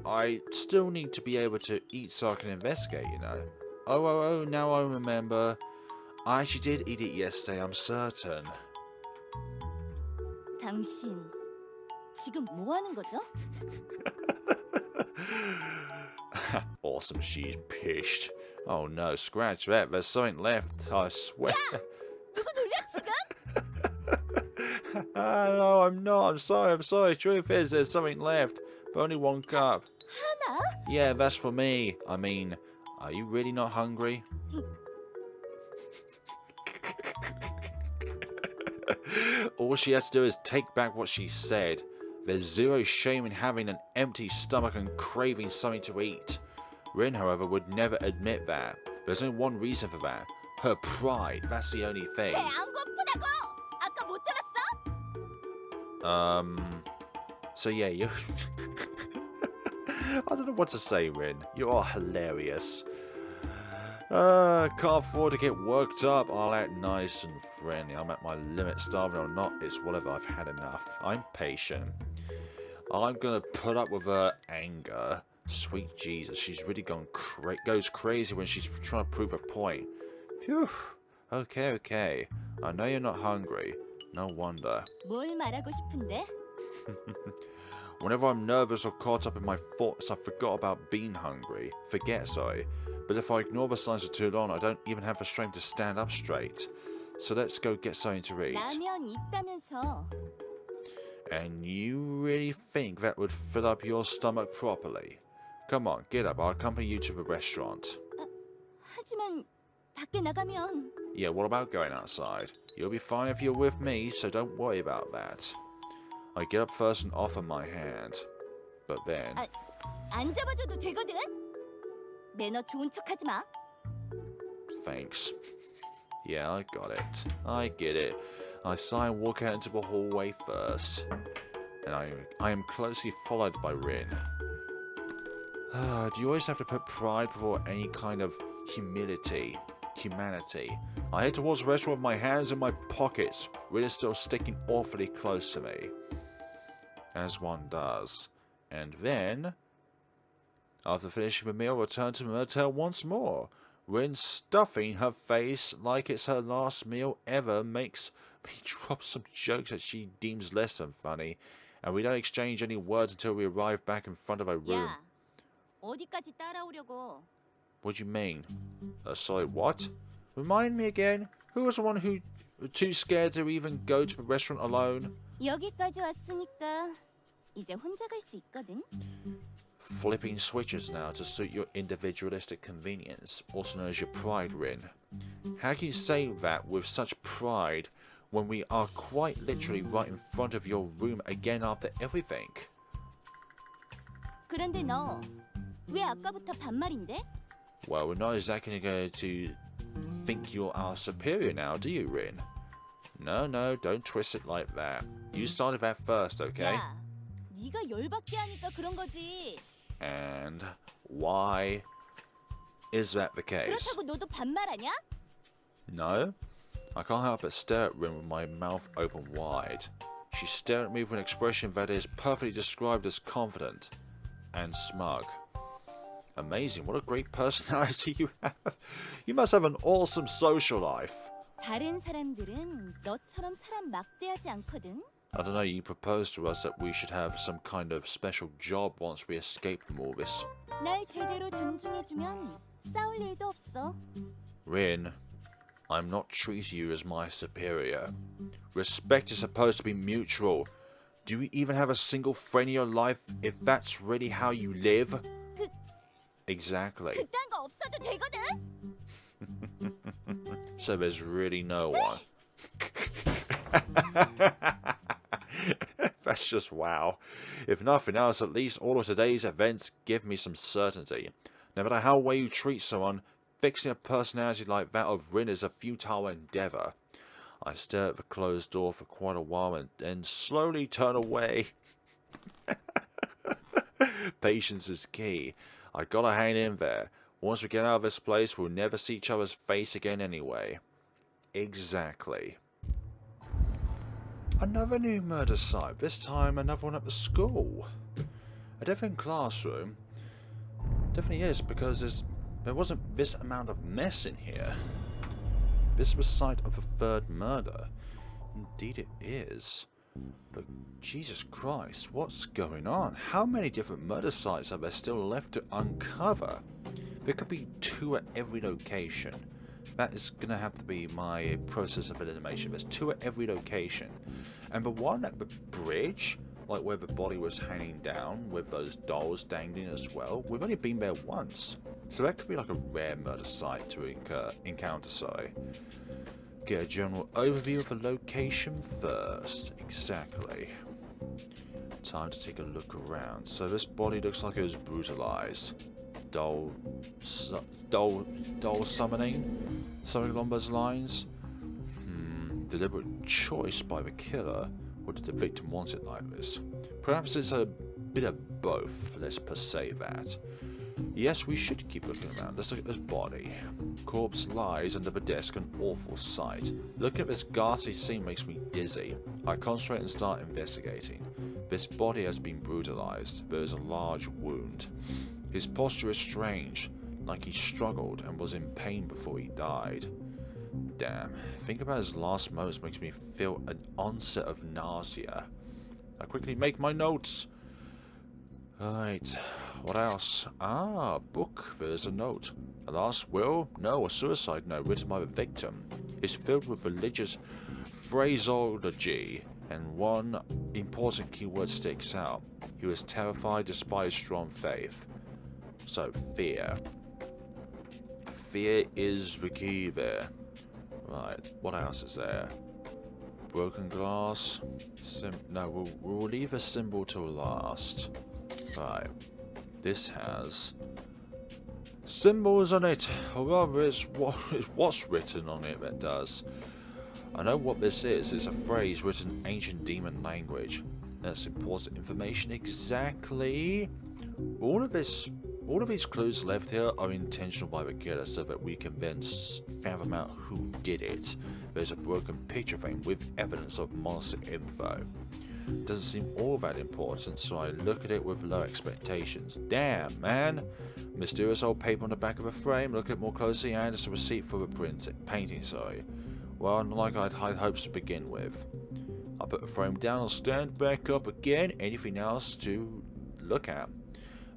I still need to be able to eat so I can investigate, you know. Oh, now I remember. I actually did eat it yesterday, I'm certain. 당신 지금 뭐 하는 거죠? Awesome, she's pissed. Oh no, scratch that, there's something left, I swear. 누구 놀려 지금? No, I'm not, I'm sorry. Truth is, there's something left, but only 1 cup. 하나? Yeah, that's for me. I mean, are you really not hungry? All she has to do is take back what she said. There's zero shame in having an empty stomach and craving something to eat. Rin, however, would never admit that. There's only one reason for that. Her pride, that's the only thing. 배 안 고프다고! 아까 못 들었어? So yeah, you... I don't know what to say, Rin. You are hilarious. Can't afford to get worked up. I'll act nice and friendly. I'm at my limit, starving or not. It's whatever, I've had enough. I'm patient. I'm gonna put up with her anger. Sweet Jesus, she's really goes crazy when she's trying to prove her point. Phew. Okay. I know you're not hungry. No wonder. 뭘 말하고 싶은데? Whenever I'm nervous or caught up in my thoughts, I forgot about being hungry. Sorry. But if I ignore the signs for too long, I don't even have the strength to stand up straight. So let's go get something to eat. 라면 있다면서. And you really think that would fill up your stomach properly? Come on, get up. I'll accompany you to the restaurant. 하지만 밖에 나가면. Yeah, what about going outside? You'll be fine if you're with me, so don't worry about that. I get up first and offer my hand. But then... 안 잡아줘도 되거든? 매너 좋은 척하지 마. Thanks. Yeah, I got it. I get it. I sigh and walk out into the hallway first. And I am closely followed by Rin. Do you always have to put pride before any kind of humanity? I head towards the restaurant with my hands in my pockets. Rin is still sticking awfully close to me. As one does. And then, after finishing the meal, return to the motel once more. Rin stuffing her face like it's her last meal ever makes me drop some jokes that she deems less than funny, and we don't exchange any words until we arrive back in front of her room. 야, 어디까지 따라오려고? What do you mean? Sorry, what? Remind me again, who was the one who was too scared to even go to the restaurant alone? 여기까지 왔으니까 이제 혼자 갈 수 있거든. Flipping switches now to suit your individualistic convenience, also known as your pride, Rin. How can you say that with such pride when we are quite literally right in front of your room again after everything? 그런데 너 왜 아까부터 반말인데? Well, we're not exactly going to think you're our superior now, do you, Rin? No, don't twist it like that. You started that first, okay? 야, 네가 열받게 하니까 그런 거지. And why is that the case? 그렇다고 너도 반말하냐? No? I can't help but stare at Rin with my mouth open wide. She stared at me with an expression that is perfectly described as confident and smug. Amazing, what a great personality you have. You must have an awesome social life. 다른 사람들은 너처럼 사람 막대하지 않거든. I don't know, you proposed to us that we should have some kind of special job once we escape from all this. 날 제대로 존중해주면 싸울 일도 없어. Rin, I'm not treating you as my superior. Respect is supposed to be mutual. Do you even have a single friend in your life if that's really how you live? Exactly. 그딴 거 없어도 되거든. So there's really no one. That's just wow. If nothing else, at least all of today's events give me some certainty. No matter how well you treat someone, fixing a personality like that of Rin is a futile endeavor. I stare at the closed door for quite a while and then slowly turn away. Patience is key. I gotta hang in there. Once we get out of this place, we'll never see each other's face again anyway. Exactly. Another new murder site. This time another one at the school. A different classroom. Definitely is, because there wasn't this amount of mess in here. This was site of a third murder. Indeed it is. But Jesus Christ, what's going on? How many different murder sites are there still left to uncover? There could be 2 at every location. That is going to have to be my process of elimination. There's 2 at every location. And the one at the bridge, like where the body was hanging down with those dolls dangling as well, we've only been there once. So that could be like a rare murder site to encounter, sorry. Get a general overview of the location first. Exactly. Time to take a look around. So this body looks like it was brutalized. Dull summoning? Something along those lines? Deliberate choice by the killer, or did the victim want it like this? Perhaps it's a bit of both, let's per se that. Yes, we should keep looking around. Let's look at this body. Corpse lies under the desk, an awful sight. Looking at this ghastly scene makes me dizzy. I concentrate and start investigating. This body has been brutalized. There is a large wound. His posture is strange, like he struggled and was in pain before he died. Damn, thinking about his last moments makes me feel an onset of nausea. I quickly make my notes. Right, what else? Ah, a book. There's a note. A last will? No, a suicide note written by the victim. It's filled with religious phraseology, and one important keyword sticks out. He was terrified despite his strong faith. So, fear. Fear is the key there. Right, what else is there? Broken glass. No, we'll leave a symbol till last. Right, this has symbols on it, or rather it's what's written on it that does. I know what this is. It's a phrase written in ancient demon language. That's important information. Exactly. All of these clues left here are intentional by the killer so that we can then fathom out who did it. There's a broken picture frame with evidence of monster info. Doesn't seem all that important, so I look at it with low expectations. Damn, man! Mysterious old paper on the back of a frame. Look at it more closely, and it's a receipt for the painting. Sorry. Well, not like I'd high hopes to begin with. I'll put the frame down. I'll stand back up again. Anything else to look at?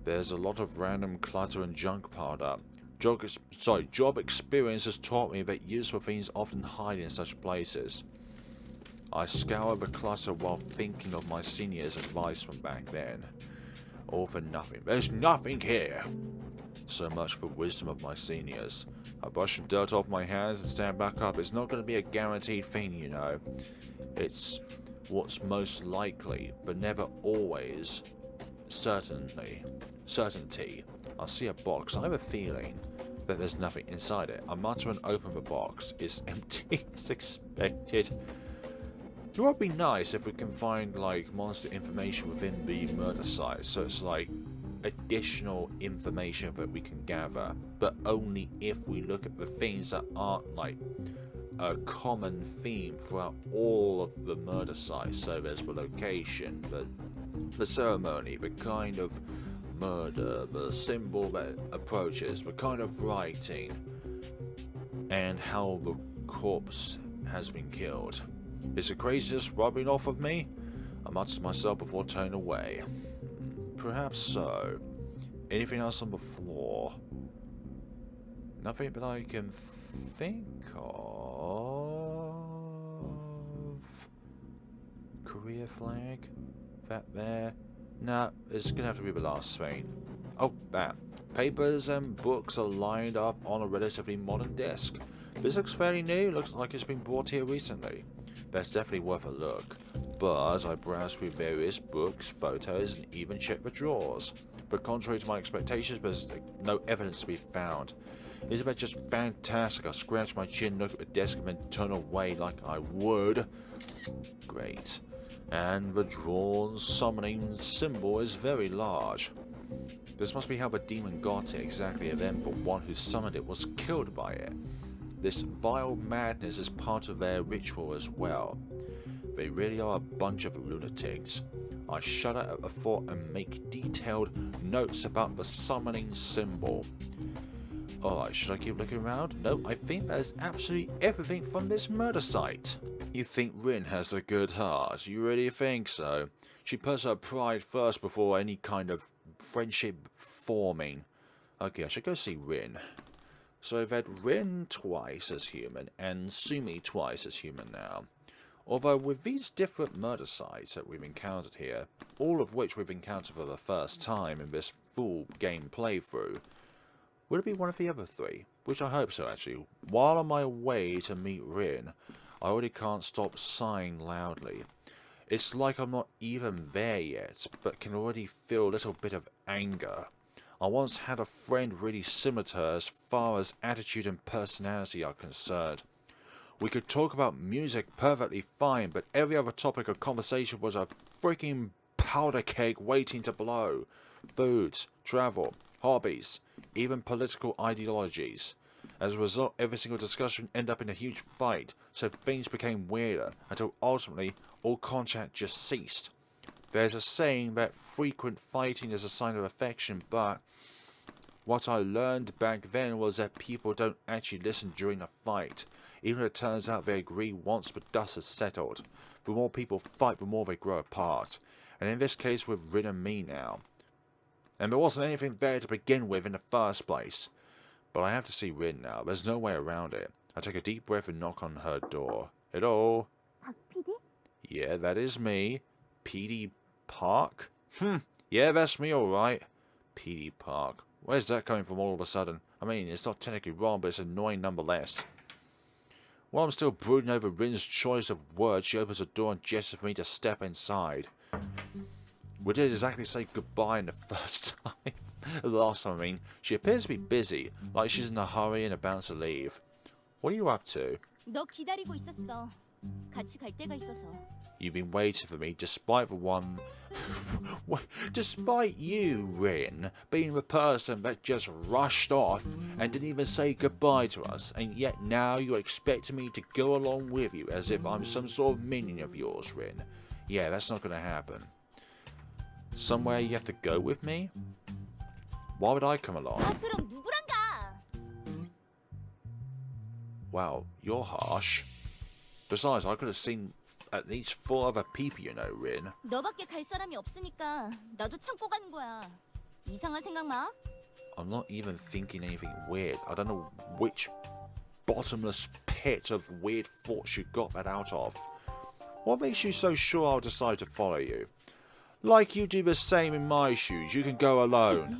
There's a lot of random clutter and junk piled up. Job experience has taught me that useful things often hide in such places. I scour the clutter while thinking of my seniors' advice from back then. All for nothing. There's nothing here! So much for wisdom of my seniors. I brush some dirt off my hands and stand back up. It's not going to be a guaranteed thing, you know. It's what's most likely, but never always certainty. I see a box. I have a feeling that there's nothing inside it. I mutter and open the box. It's empty as expected. It would be nice if we can find like monster information within the murder site, so it's like additional information that we can gather, but only if we look at the things that aren't like a common theme throughout all of the murder sites. So there's the location, the ceremony, the kind of murder, the symbol that approaches, the kind of writing, and how the corpse has been killed. Is the craziness rubbing off of me? I mutter to myself before turning away. Perhaps so. Anything else on the floor? Nothing that I can think of. Career flag? That there? Nah, it's gonna have to be the last thing. Oh, bam. Papers and books are lined up on a relatively modern desk. This looks fairly new. Looks like it's been brought here recently. That's definitely worth a look. But I browse through various books, photos, and even check the drawers. But contrary to my expectations, there's no evidence to be found. Isn't that just fantastic? I scratch my chin, look at the desk, and then turn away like I would. Great. And the drawn summoning symbol is very large. This must be how the demon got it exactly, and then the one who summoned it was killed by it. This vile madness is part of their ritual as well. They really are a bunch of lunatics. I shudder at the thought and make detailed notes about the summoning symbol. Alright, should I keep looking around? No, I think there's absolutely everything from this murder site. You think Rin has a good heart? You really think so? She puts her pride first before any kind of friendship forming. Okay, I should go see Rin. So I've had Rin twice as human, and Sumi twice as human now. Although with these different murder sites that we've encountered here, all of which we've encountered for the first time in this full game playthrough, would it be one of the other three? Which I hope so, actually. While on my way to meet Rin, I already can't stop sighing loudly. It's like I'm not even there yet, but can already feel a little bit of anger. I once had a friend really similar to her as far as attitude and personality are concerned. We could talk about music perfectly fine, but every other topic of conversation was a freaking powder keg waiting to blow. Foods, travel, hobbies, even political ideologies. As a result, every single discussion ended up in a huge fight, so things became weirder, until ultimately all contact just ceased. There's a saying that frequent fighting is a sign of affection, but what I learned back then was that people don't actually listen during a fight, even if it turns out they agree once the dust has settled. The more people fight, the more they grow apart, and in this case with Rin and me now. And there wasn't anything there to begin with in the first place. But I have to see Rin now. There's no way around it. I take a deep breath and knock on her door. Hello? PD? Yeah, that is me. PD Park? Yeah, that's me alright. PD Park. Where's that coming from all of a sudden? I mean, it's not technically wrong, but it's annoying nonetheless. While I'm still brooding over Rin's choice of words, she opens the door and gestures for me to step inside. We didn't exactly say goodbye in the first time. The last time, I mean. She appears to be busy, like she's in a hurry and about to leave. What are you up to? 너 기다리고 있었어. 같이 갈 데가 있어서. You've been waiting for me despite the one... despite you, Rin, being the person that just rushed off and didn't even say goodbye to us, and yet now you're expecting me to go along with you as if I'm some sort of minion of yours, Rin. Yeah, that's not going to happen. Somewhere you have to go with me? Why would I come along? 그럼 누구랑 가? Wow, you're harsh. Besides, I could have seen at least 4 other people, you know, Rin. 너밖에 갈 사람이 없으니까 나도 참고 가는 거야. 이상한 생각 마. I'm not even thinking anything weird. I don't know which bottomless pit of weird thoughts you got that out of. What makes you so sure I'll decide to follow you? Like you do the same in my shoes, you can go alone.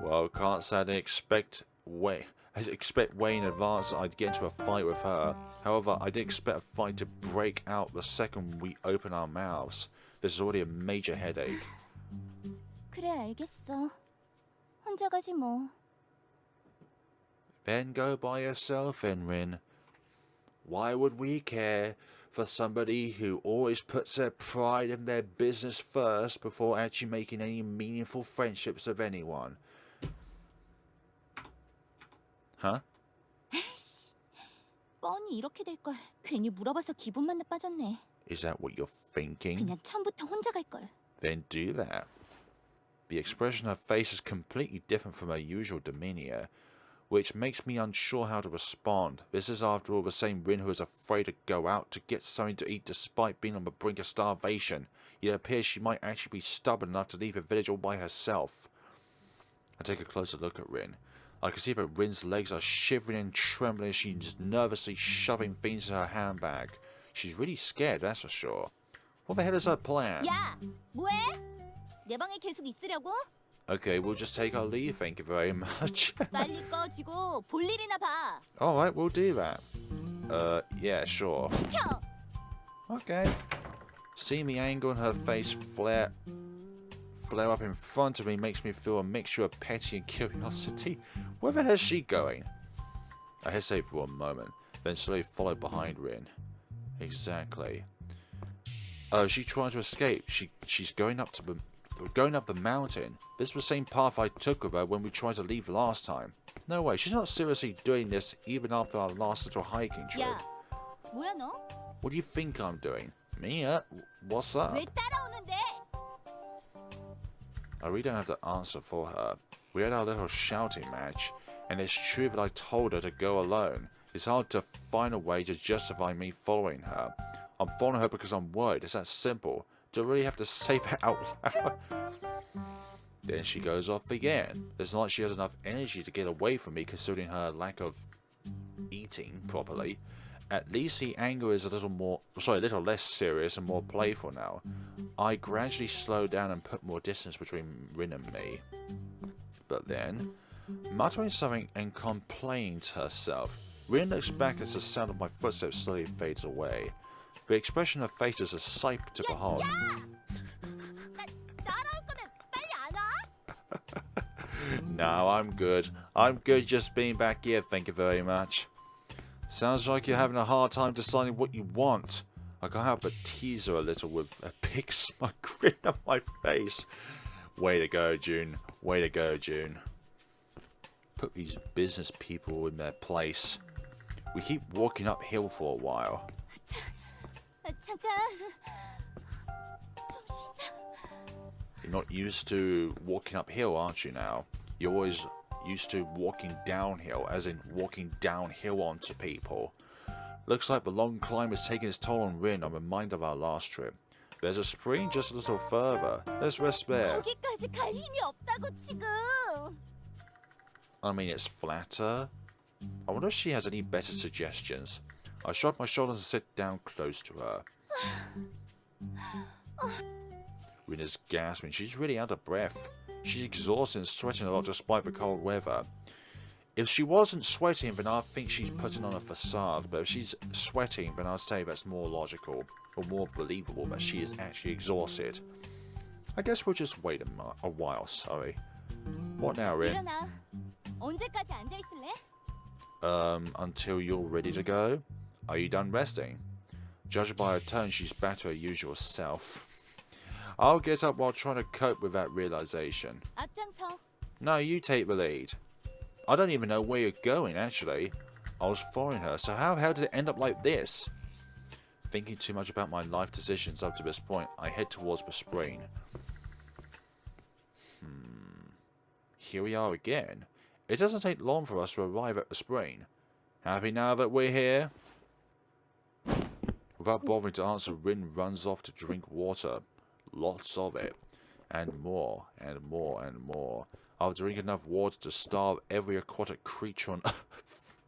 Well, can't say I didn't expect way in advance that I'd get into a fight with her. However, I did expect a fight to break out the second we open our mouths. This is already a major headache. 그래 알겠어. 혼자 가지 뭐. Then go by yourself, Rin. Why would we care for somebody who always puts their pride in their business first before actually making any meaningful friendships with anyone? Huh? 뻔히 이렇게 될 걸. 괜히 물어봐서 기분만 나빠졌네. Is that what you're thinking? 그냥 처음부터 혼자 갈 걸. Then do that. The expression on her face is completely different from her usual demeanour, which makes me unsure how to respond. This is after all the same Rin who is afraid to go out to get something to eat despite being on the brink of starvation. Yet it appears she might actually be stubborn enough to leave the village all by herself. I take a closer look at Rin. I can see that Rin's legs are shivering and trembling as she's nervously shoving things in her handbag. She's really scared, that's for sure. What the hell is her plan? 야, 뭐해? 내 방에 계속 있으려고? Okay, we'll just take our leave, thank you very much. 빨리 꺼지고 볼 일이나 봐. Alright, we'll do that. Yeah, sure. 켜! Okay. Seeing the anger on her face flare up in front of me makes me feel a mixture of pity and curiosity. Where the hell is she going? I hesitate for a moment, then slowly follow behind Rin. Exactly. Oh, she's trying to escape. She's going up the mountain. This was the same path I took with her when we tried to leave last time. No way, she's not seriously doing this even after our last little hiking trip. 야, 뭐야 너? What do you think I'm doing? Me? What's up? 왜 따라오는데? I really don't have the answer for her. We had our little shouting match, and it's true that I told her to go alone. It's hard to find a way to justify me following her. I'm following her because I'm worried. It's that simple. Do I really have to say that out loud? Then she goes off again. It's not like she has enough energy to get away from me considering her lack of eating properly. At least the anger is a little less serious and more playful now. I gradually slow down and put more distance between Rin and me. But then, muttering something and complaining to herself, Rin looks back as the sound of my footsteps slowly fades away. The expression of her face is a sight to behold. 따라올 거면 빨리 안 와? No, I'm good. I'm good just being back here, thank you very much. Sounds like you're having a hard time deciding what you want. I can't help but tease her a little with a big smug grin on my face. Way to go, June. Way to go, June. Put these business people in their place. We keep walking uphill for a while. 잠깐. 좀 쉬자. You're not used to walking uphill, aren't you now? You're always used to walking downhill, as in walking downhill onto people. Looks like the long climb is taking its toll on Rin. I'm reminded of our last trip. There's a spring just a little further. Let's rest there. 거기까지 갈 힘이 없다고 지금. I mean, it's flatter. I wonder if she has any better suggestions. I shrug my shoulders and sit down close to her. Rin is gasping. She's really out of breath. She's exhausted and sweating a lot despite the cold weather. If she wasn't sweating, then I'd think she's putting on a facade. But if she's sweating, then I'd say that's more logical, or more believable that she is actually exhausted. I guess we'll just wait a while, sorry. What now, Rin? 일어나. 언제까지 앉아 있을래? Until you're ready to go? Are you done resting? Judged by her tone, she's back to her usual self. I'll get up while trying to cope with that realization. 앞장서. No, you take the lead. I don't even know where you're going, actually. I was following her, so how the hell did it end up like this? Thinking too much about my life decisions up to this point, I head towards the spring. Here we are again. It doesn't take long for us to arrive at the spring. Happy now that we're here? Without bothering to answer, Rin runs off to drink water. Lots of it. And more, and more, and more. I'll drink enough water to starve every aquatic creature on Earth.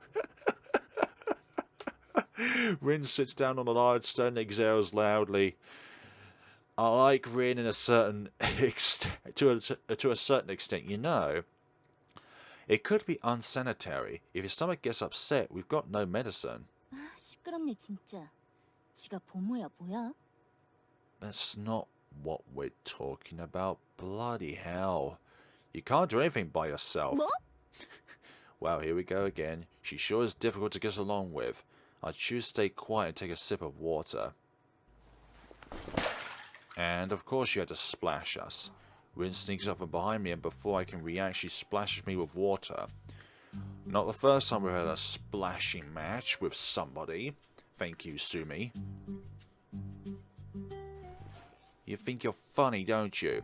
Rin sits down on a large stone and exhales loudly. I like Rin in a certain to a certain extent, you know. It could be unsanitary. If your stomach gets upset, we've got no medicine. 시끄럽네 진짜. 지가 보모야 뭐야? That's not what we're talking about. Bloody hell. You can't do anything by yourself. 뭐? Well, here we go again. She sure is difficult to get along with. I choose to stay quiet and take a sip of water. And of course she had to splash us. Rin sneaks up from behind me, and before I can react, she splashes me with water. Not the first time we've had a splashing match with somebody. Thank you, Sumi. You think you're funny, don't you?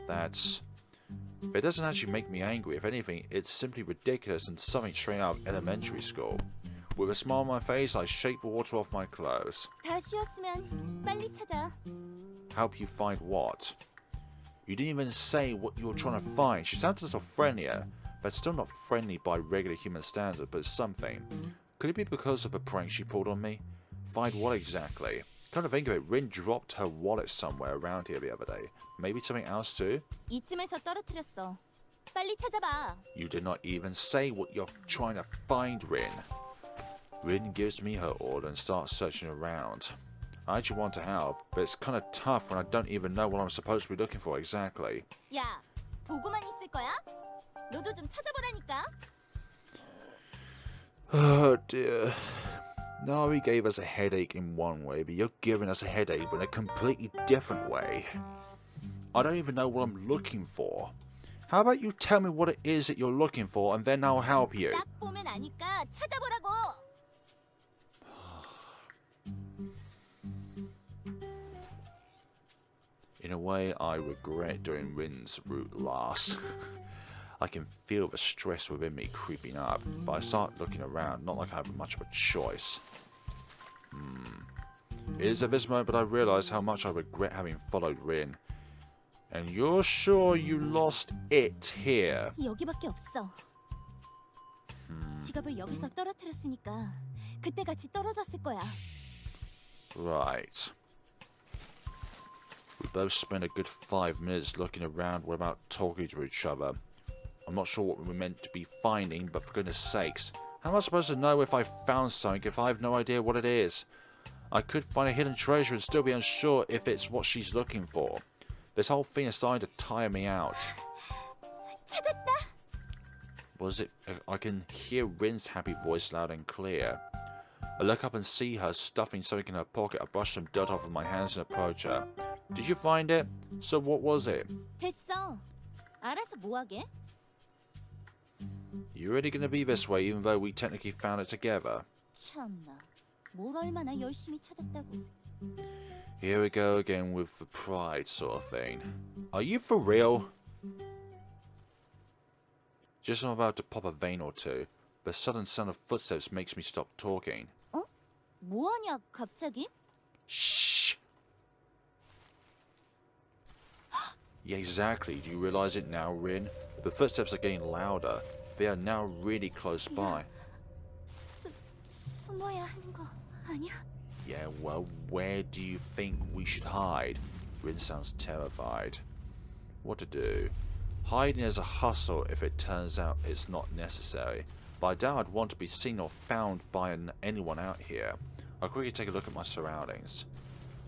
It doesn't actually make me angry. If anything, it's simply ridiculous and something straight out of elementary school. With a smile on my face, I shake the water off my clothes. 다 쉬었으면 빨리 찾아. Help you find what? You didn't even say what you were trying to find. She sounds a little friendlier. That's still not friendly by regular human standards, but something. Could it be because of a prank she pulled on me? Find what exactly? Come to think of it, Rin dropped her wallet somewhere around here the other day. Maybe something else too? 이쯤에서 떨어뜨렸어. 빨리 찾아봐. You did not even say what you're trying to find, Rin. Rin gives me her order and starts searching around. I actually want to help, but it's kind of tough when I don't even know what I'm supposed to be looking for exactly. 야, 보고만 있을 거야? 너도 좀 찾아보라니까. Oh dear. Nari gave us a headache in one way, but you're giving us a headache in a completely different way. I don't even know what I'm looking for. How about you tell me what it is that you're looking for, and then I'll help you. 딱 보면 아니까 찾아보라고. In a way, I regret doing Rin's route last. I can feel the stress within me creeping up, but I start looking around, not like I have much of a choice. It is at this moment that I realise how much I regret having followed Rin. And you're sure you lost it here? 여기밖에 없어. 지갑을 여기서 떨어뜨렸으니까 그때 같이 떨어졌을 거야. Right. We both spent a good 5 minutes looking around without talking to each other. I'm not sure what we were meant to be finding, but for goodness sakes, How am I supposed to know if I found something if I have no idea what it is? I could find a hidden treasure and still be unsure if it's what she's looking for. This whole thing is starting to tire me out. 찾았다. Was it? I can hear Rin's happy voice loud and clear. I look up and see her stuffing something in her pocket. I brush some dirt off with my hands and approach her. Did you find it? So what was it? 됐어. 알아서 뭐하게? You're really gonna be this way even though we technically found it together? 참나. 뭘 얼마나 열심히 찾았다고. Here we go again with the pride sort of thing. Are you for real? Just as I'm about to pop a vein or two, the sudden sound of footsteps makes me stop talking. 어? 뭐하냐 갑자기? Shh! Yeah, exactly. Do you realize it now, Rin? The footsteps are getting louder. They are now really close by. 숨어야 하는 거 아니야? Yeah, well, where do you think we should hide? Rin sounds terrified. What to do? Hiding is a hustle if it turns out it's not necessary, but I doubt I'd want to be seen or found by anyone out here. I'll quickly take a look at my surroundings.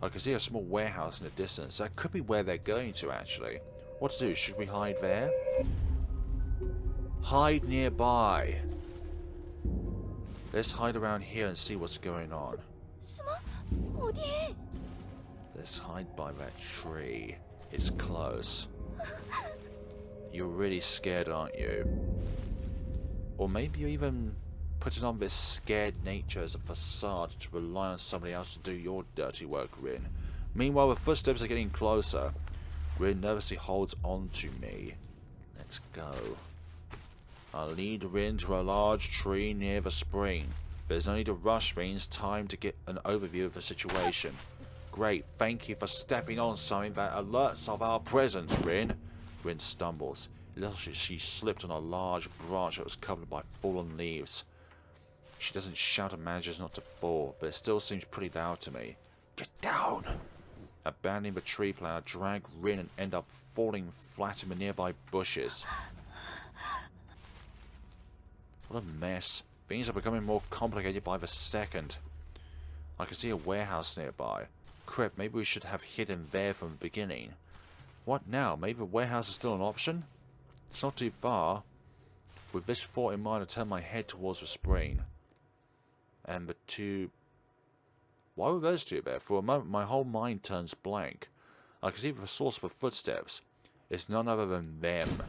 I can see a small warehouse in the distance. That could be where they're going to, actually. What to do? Should we hide there? Hide nearby. Let's hide around here and see what's going on. 숨어? 어디에? Let's hide by that tree. It's close. You're really scared, aren't you? Or maybe you're even putting on this scared nature as a facade to rely on somebody else to do your dirty work, Rin. Meanwhile, the footsteps are getting closer. Rin nervously holds on to me. Let's go. I'll lead Rin to a large tree near the spring. There's no need to rush means time to get an overview of the situation. Great, thank you for stepping on something that alerts of our presence, Rin. Rin stumbles. It looks like she slipped on a large branch that was covered by fallen leaves. She doesn't shout and manages not to fall, but it still seems pretty loud to me. Get down! Abandoning the tree plan, I drag Rin and end up falling flat in the nearby bushes. What a mess. Things are becoming more complicated by the second. I can see a warehouse nearby. Crap, maybe we should have hidden there from the beginning. What now? Maybe the warehouse is still an option? It's not too far. With this thought in mind, I turn my head towards the spring. And the two... Why were those two there? For a moment, my whole mind turns blank. I can see the source of the footsteps. It's none other than them.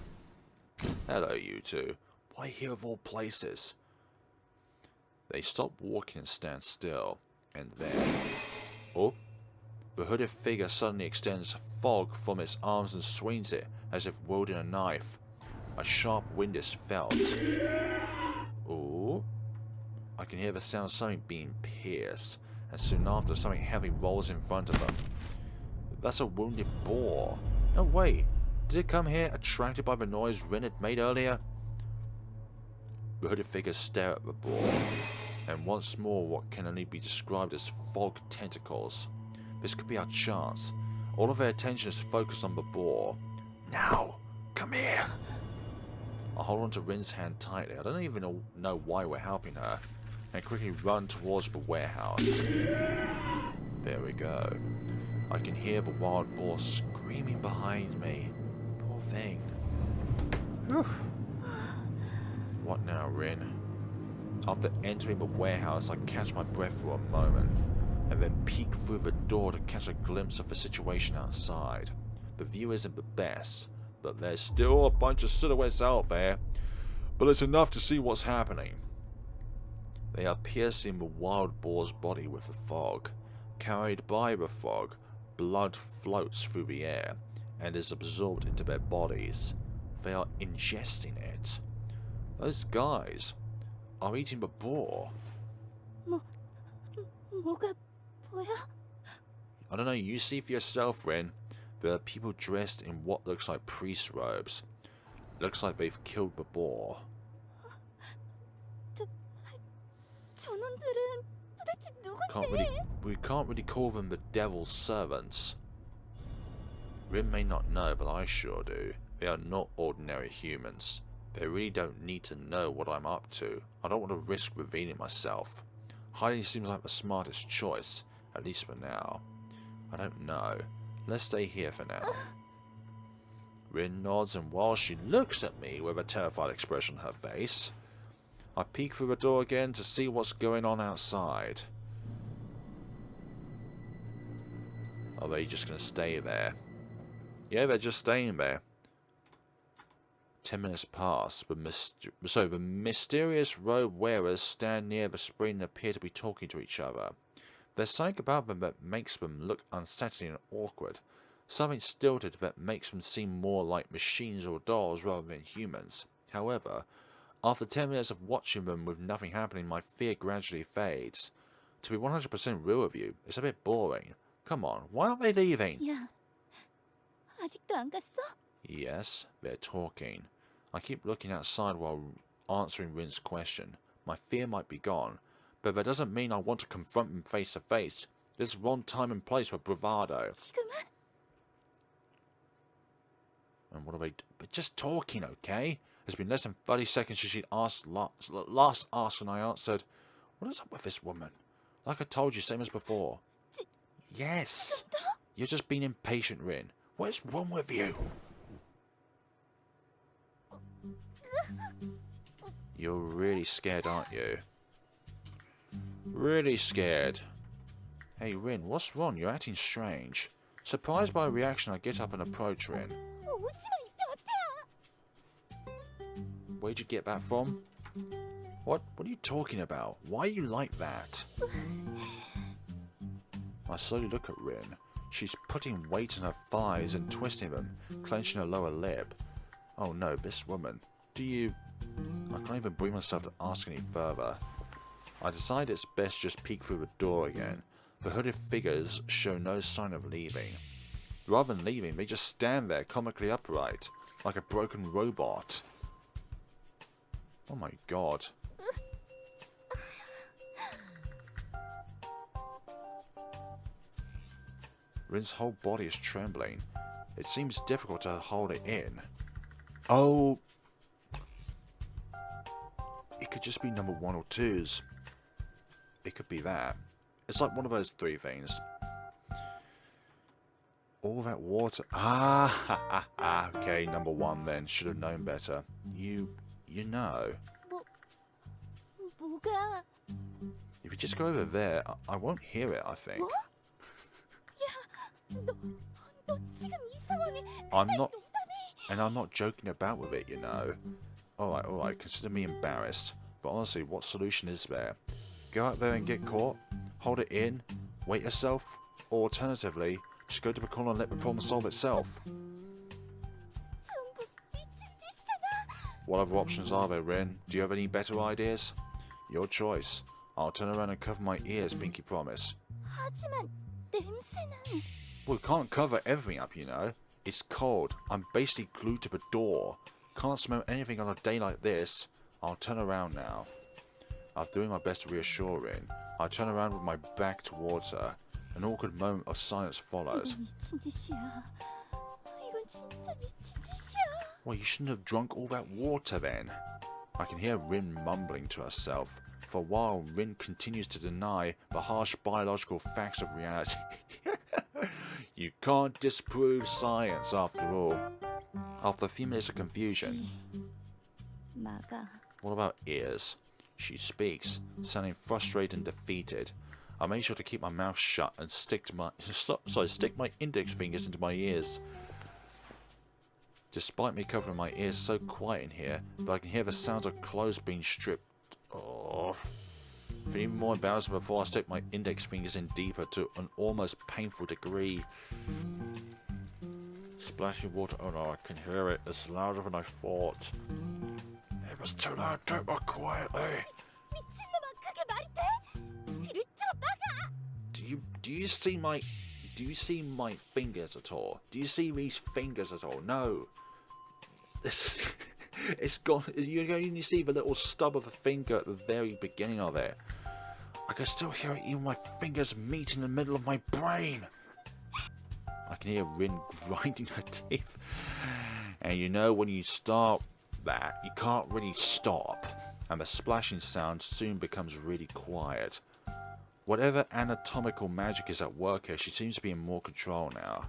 Hello, you two. Why here of all places? They stop walking and stand still. And then... Oh! The hooded figure suddenly extends fog from its arms and swings it, as if wielding a knife. A sharp wind is felt. Ooh. I can hear the sound of something being pierced, and soon after something heavy rolls in front of them. That's a wounded boar. No way. Did it come here attracted by the noise Rin had made earlier? The hooded figures stare at the boar, and once more what can only be described as fog tentacles. This could be our chance. All of their attention is focused on the boar. Now, come here! I hold on to Rin's hand tightly. I don't even know why we're helping her. And quickly run towards the warehouse. There we go. I can hear the wild boar screaming behind me. Poor thing. Whew. What now, Rin? After entering the warehouse, I catch my breath for a moment, and then peek through the door to catch a glimpse of the situation outside. The view isn't the best, but there's still a bunch of silhouettes out there, but it's enough to see what's happening. They are piercing the wild boar's body with the fog. Carried by the fog, blood floats through the air and is absorbed into their bodies. They are ingesting it. Those guys are eating the boar. 뭐가 보여? I don't know, you see for yourself, Rin. There are people dressed in what looks like priest robes. Looks like they've killed the boar. 저놈들은 도대체 누군데? We can't really call them the devil's servants. Rin may not know, but I sure do. They are not ordinary humans. They really don't need to know what I'm up to. I don't want to risk revealing myself. Hiding seems like the smartest choice, at least for now. I don't know. Let's stay here for now. Rin nods, and while she looks at me with a terrified expression on her face, I peek through the door again to see what's going on outside. Are they just going to stay there? Yeah, they're just staying there. 10 minutes pass, the mysterious robe wearers stand near the spring and appear to be talking to each other. There's something about them that makes them look unsettling and awkward. Something stilted that makes them seem more like machines or dolls rather than humans. However, after 10 minutes of watching them with nothing happening, my fear gradually fades. To be 100% real with you, it's a bit boring. Come on, why aren't they leaving? 야, 아직도 안 갔어? Yes, they're talking. I keep looking outside while answering Rin's question. My fear might be gone, but that doesn't mean I want to confront them face to face. This is wrong time and place for bravado. 지금은? And what are they? But just talking, okay? It's been less than 30 seconds since she asked last asked, and I answered, "What is up with this woman?" Like I told you, same as before. Yes. You're just being impatient, Rin. What is wrong with you? You're really scared, aren't you? Really scared. Hey, Rin, what's wrong? You're acting strange. Surprised by a reaction, I get up and approach Rin. 오지마, 이게 어때야? Where'd you get that from? What are you talking about? Why are you like that? I slowly look at Rin. She's putting weight on her thighs and twisting them, clenching her lower lip. Oh no, this woman. I can't even bring myself to ask any further. I decide it's best just peek through the door again. The hooded figures show no sign of leaving. Rather than leaving, they just stand there comically upright, like a broken robot. Oh my god. Rin's whole body is trembling. It seems difficult to hold it in. Oh! It could just be number 1 or 2s. It could be that. It's like one of those 3 things. All that water. Okay, number 1 then. Should have known better. You know. 뭐가? If you just go over there, I won't hear it, I think. 뭐? 야, 너 지금 이 상황에 I'm not joking about with it, you know. Alright, consider me embarrassed. But honestly, what solution is there? Go out there and get caught? Hold it in? Wait yourself? Or alternatively, just go to the corner and let the problem solve itself? 전부 미친 짓이잖아. What other options are there, Rin? Do you have any better ideas? Your choice. I'll turn around and cover my ears, pinky promise. 하지만 냄새는. We can't cover everything up, you know. It's cold. I'm basically glued to the door. Can't smell anything on a day like this. I'll turn around now. I'm doing my best to reassure Rin. I turn around with my back towards her. An awkward moment of silence follows. 이건 미친 짓이야. 이건 진짜 미친 짓이야. Well, you shouldn't have drunk all that water then. I can hear Rin mumbling to herself. For a while, Rin continues to deny the harsh biological facts of reality. You can't disprove science, after all. After a few minutes of confusion. 막아. What about ears? She speaks, sounding frustrated and defeated. I make sure to keep my mouth shut and stick my index fingers into my ears. Despite me covering my ears so quiet in here, but I can hear the sounds of clothes being stripped. Oh. Feeling more embarrassed before I stick my index fingers in deeper to an almost painful degree. Splashing water. Oh no, I can hear it. It's louder than I thought. It was too loud. Do it more quietly. 미친놈아, 그게 말이 돼? 귀를 뚫어 막아. Do you see my fingers at all? Do you see these fingers at all? No. It's gone. You can only see the little stub of a finger at the very beginning of it. I can still hear it, even my fingers meet in the middle of my brain. I can hear Rin grinding her teeth. And you know when you start that, you can't really stop, and the splashing sound soon becomes really quiet. Whatever anatomical magic is at work here, she seems to be in more control now.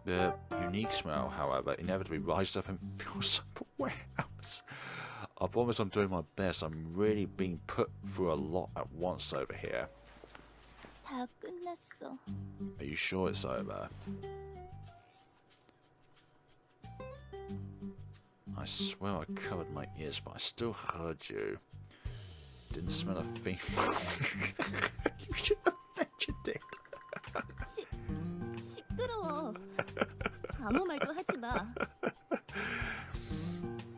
The unique smell, however, inevitably rises up and fills up the warehouse. I promise I'm doing my best. I'm really being put through a lot at once over here. 다 끝났어. Are you sure it's over? I swear I covered my ears, but I still heard you. Didn't smell a thing. You should have mentioned it. 시끄러워. 아무 말도 하지 마.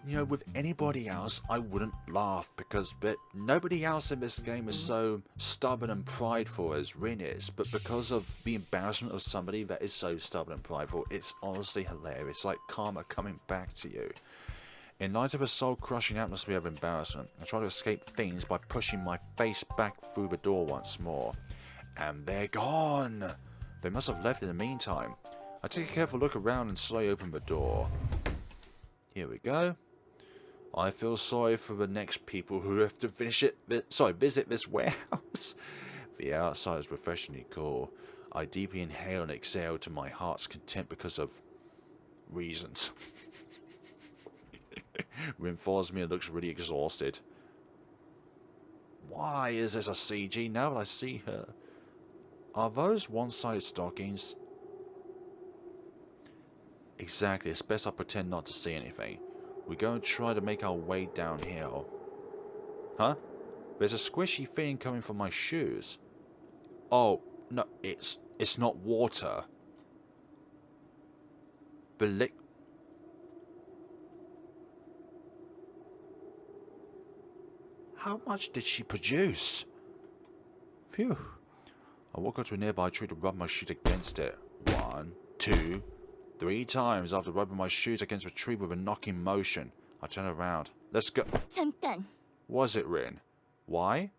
You know, with anybody else, I wouldn't laugh but nobody else in this game is so stubborn and prideful as Rin is. But because of the embarrassment of somebody that is so stubborn and prideful, it's honestly hilarious. Like karma coming back to you. In light of a soul-crushing atmosphere of embarrassment, I try to escape things by pushing my face back through the door once more. And they're gone! They must have left in the meantime. I take a careful look around and slowly open the door. Here we go. I feel sorry for the next people who have to visit this warehouse. The outside is refreshingly cool. I deeply inhale and exhale to my heart's content because of reasons. Rin follows me and looks really exhausted. Why is this a CG now that I see her? Are those one-sided stockings? Exactly, it's best I pretend not to see anything. We go and try to make our way downhill. Huh? There's a squishy feeling coming from my shoes. Oh, no, it's not water. How much did she produce? Phew. I walk up to a nearby tree to rub my shoes against it. 1, 2, 3 times after rubbing my shoes against the tree with a knocking motion. I turn around. Let's go. 잠깐. Was it Rin? Why?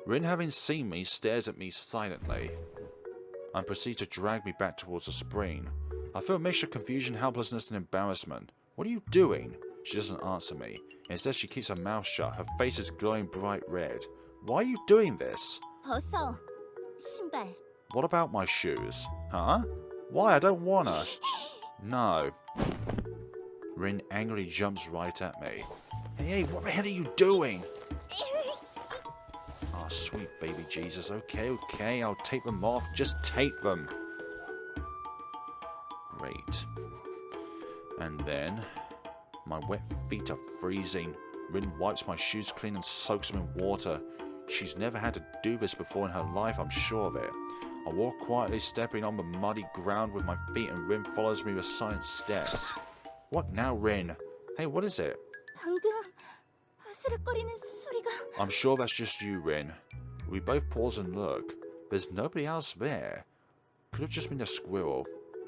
Rin, having seen me, stares at me silently and proceeds to drag me back towards the spring. I feel a mixture of confusion, helplessness and embarrassment. What are you doing? She doesn't answer me. Instead, she keeps her mouth shut. Her face is glowing bright red. Why are you doing this? 벗어. 신발. What about my shoes? Huh? Why? I don't wanna. No. Rin angrily jumps right at me. Hey, what the hell are you doing? Oh, sweet baby Jesus. Okay, I'll tape them off. Just tape them. Great. And then, my wet feet are freezing. Rin wipes my shoes clean and soaks them in water. She's never had to do this before in her life, I'm sure of it. I walk quietly, stepping on the muddy ground with my feet, and Rin follows me with silent steps. What now, Rin? Hey, what is it? 방금 으스락거리는 소리가. I'm sure that's just you, Rin. We both pause and look. There's nobody else there. Could have just been a squirrel.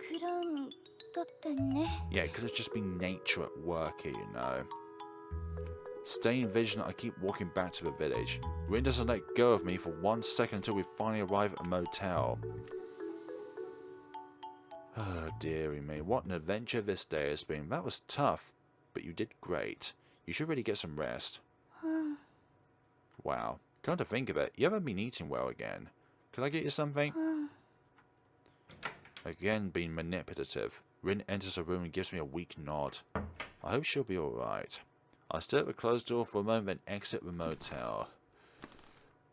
그런 것 같네. Yeah, it could have just been nature at work here, you know. Staying vigilant, I keep walking back to the village. Rin doesn't let go of me for 1 second until we finally arrive at a motel. Oh, dearie me. What an adventure this day has been. That was tough, but you did great. You should really get some rest. Wow. Come to think of it, you haven't been eating well again. Could I get you something? Again, being manipulative. Rin enters the room and gives me a weak nod. I hope she'll be alright. I stare at the closed door for a moment and exit the motel.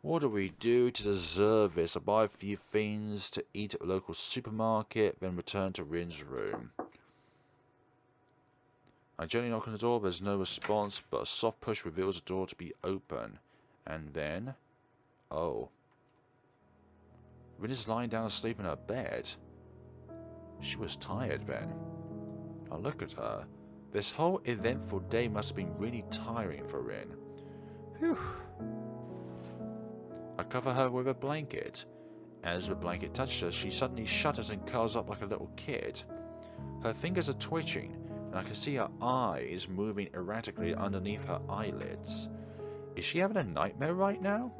What do we do to deserve this? I buy a few things to eat at the local supermarket, then return to Rin's room. I gently knock on the door, but there's no response, but a soft push reveals the door to be open. And then... oh. Rin is lying down asleep in her bed. She was tired then. I look at her. This whole eventful day must have been really tiring for Rin. Whew. I cover her with a blanket. As the blanket touches her, she suddenly shudders and curls up like a little kid. Her fingers are twitching, and I can see her eyes moving erratically underneath her eyelids. Is she having a nightmare right now?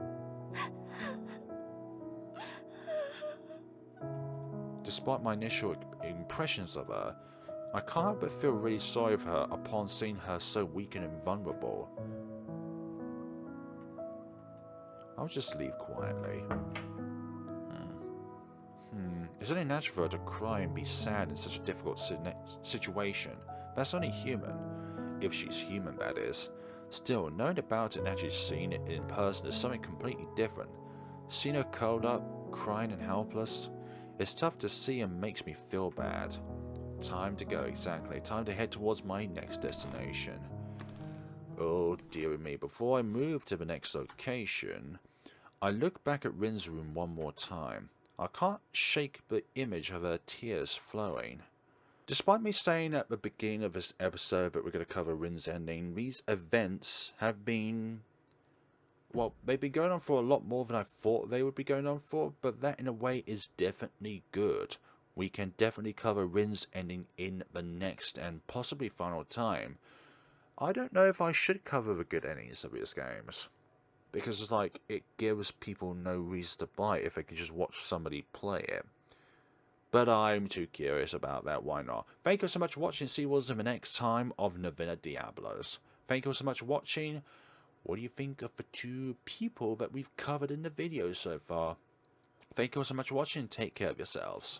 Despite my initial impressions of her, I can't help but feel really sorry for her upon seeing her so weak and vulnerable. I'll just leave quietly. It's only natural for her to cry and be sad in such a difficult situation. That's only human. If she's human, that is. Still, knowing about it and actually seeing it in person is something completely different. Seeing her curled up, crying and helpless, it's tough to see and makes me feel bad. Time to go, exactly. Time to head towards my next destination. Oh dearie me, before I move to the next location, I look back at Rin's room one more time. I can't shake the image of her tears flowing. Despite me saying at the beginning of this episode that we're going to cover Rin's ending, these events have been, well, they've been going on for a lot more than I thought they would be going on for, but that in a way is definitely good. We can definitely cover Rin's ending in the next and possibly final time. I don't know if I should cover the good endings of these games, because it's like, it gives people no reason to buy it if they can just watch somebody play it. But I'm too curious about that, why not? Thank you so much for watching. See you all in the next time of Novena Diabolos. Thank you so much for watching. What do you think of the two people that we've covered in the video so far? Thank you all so much for watching. Take care of yourselves.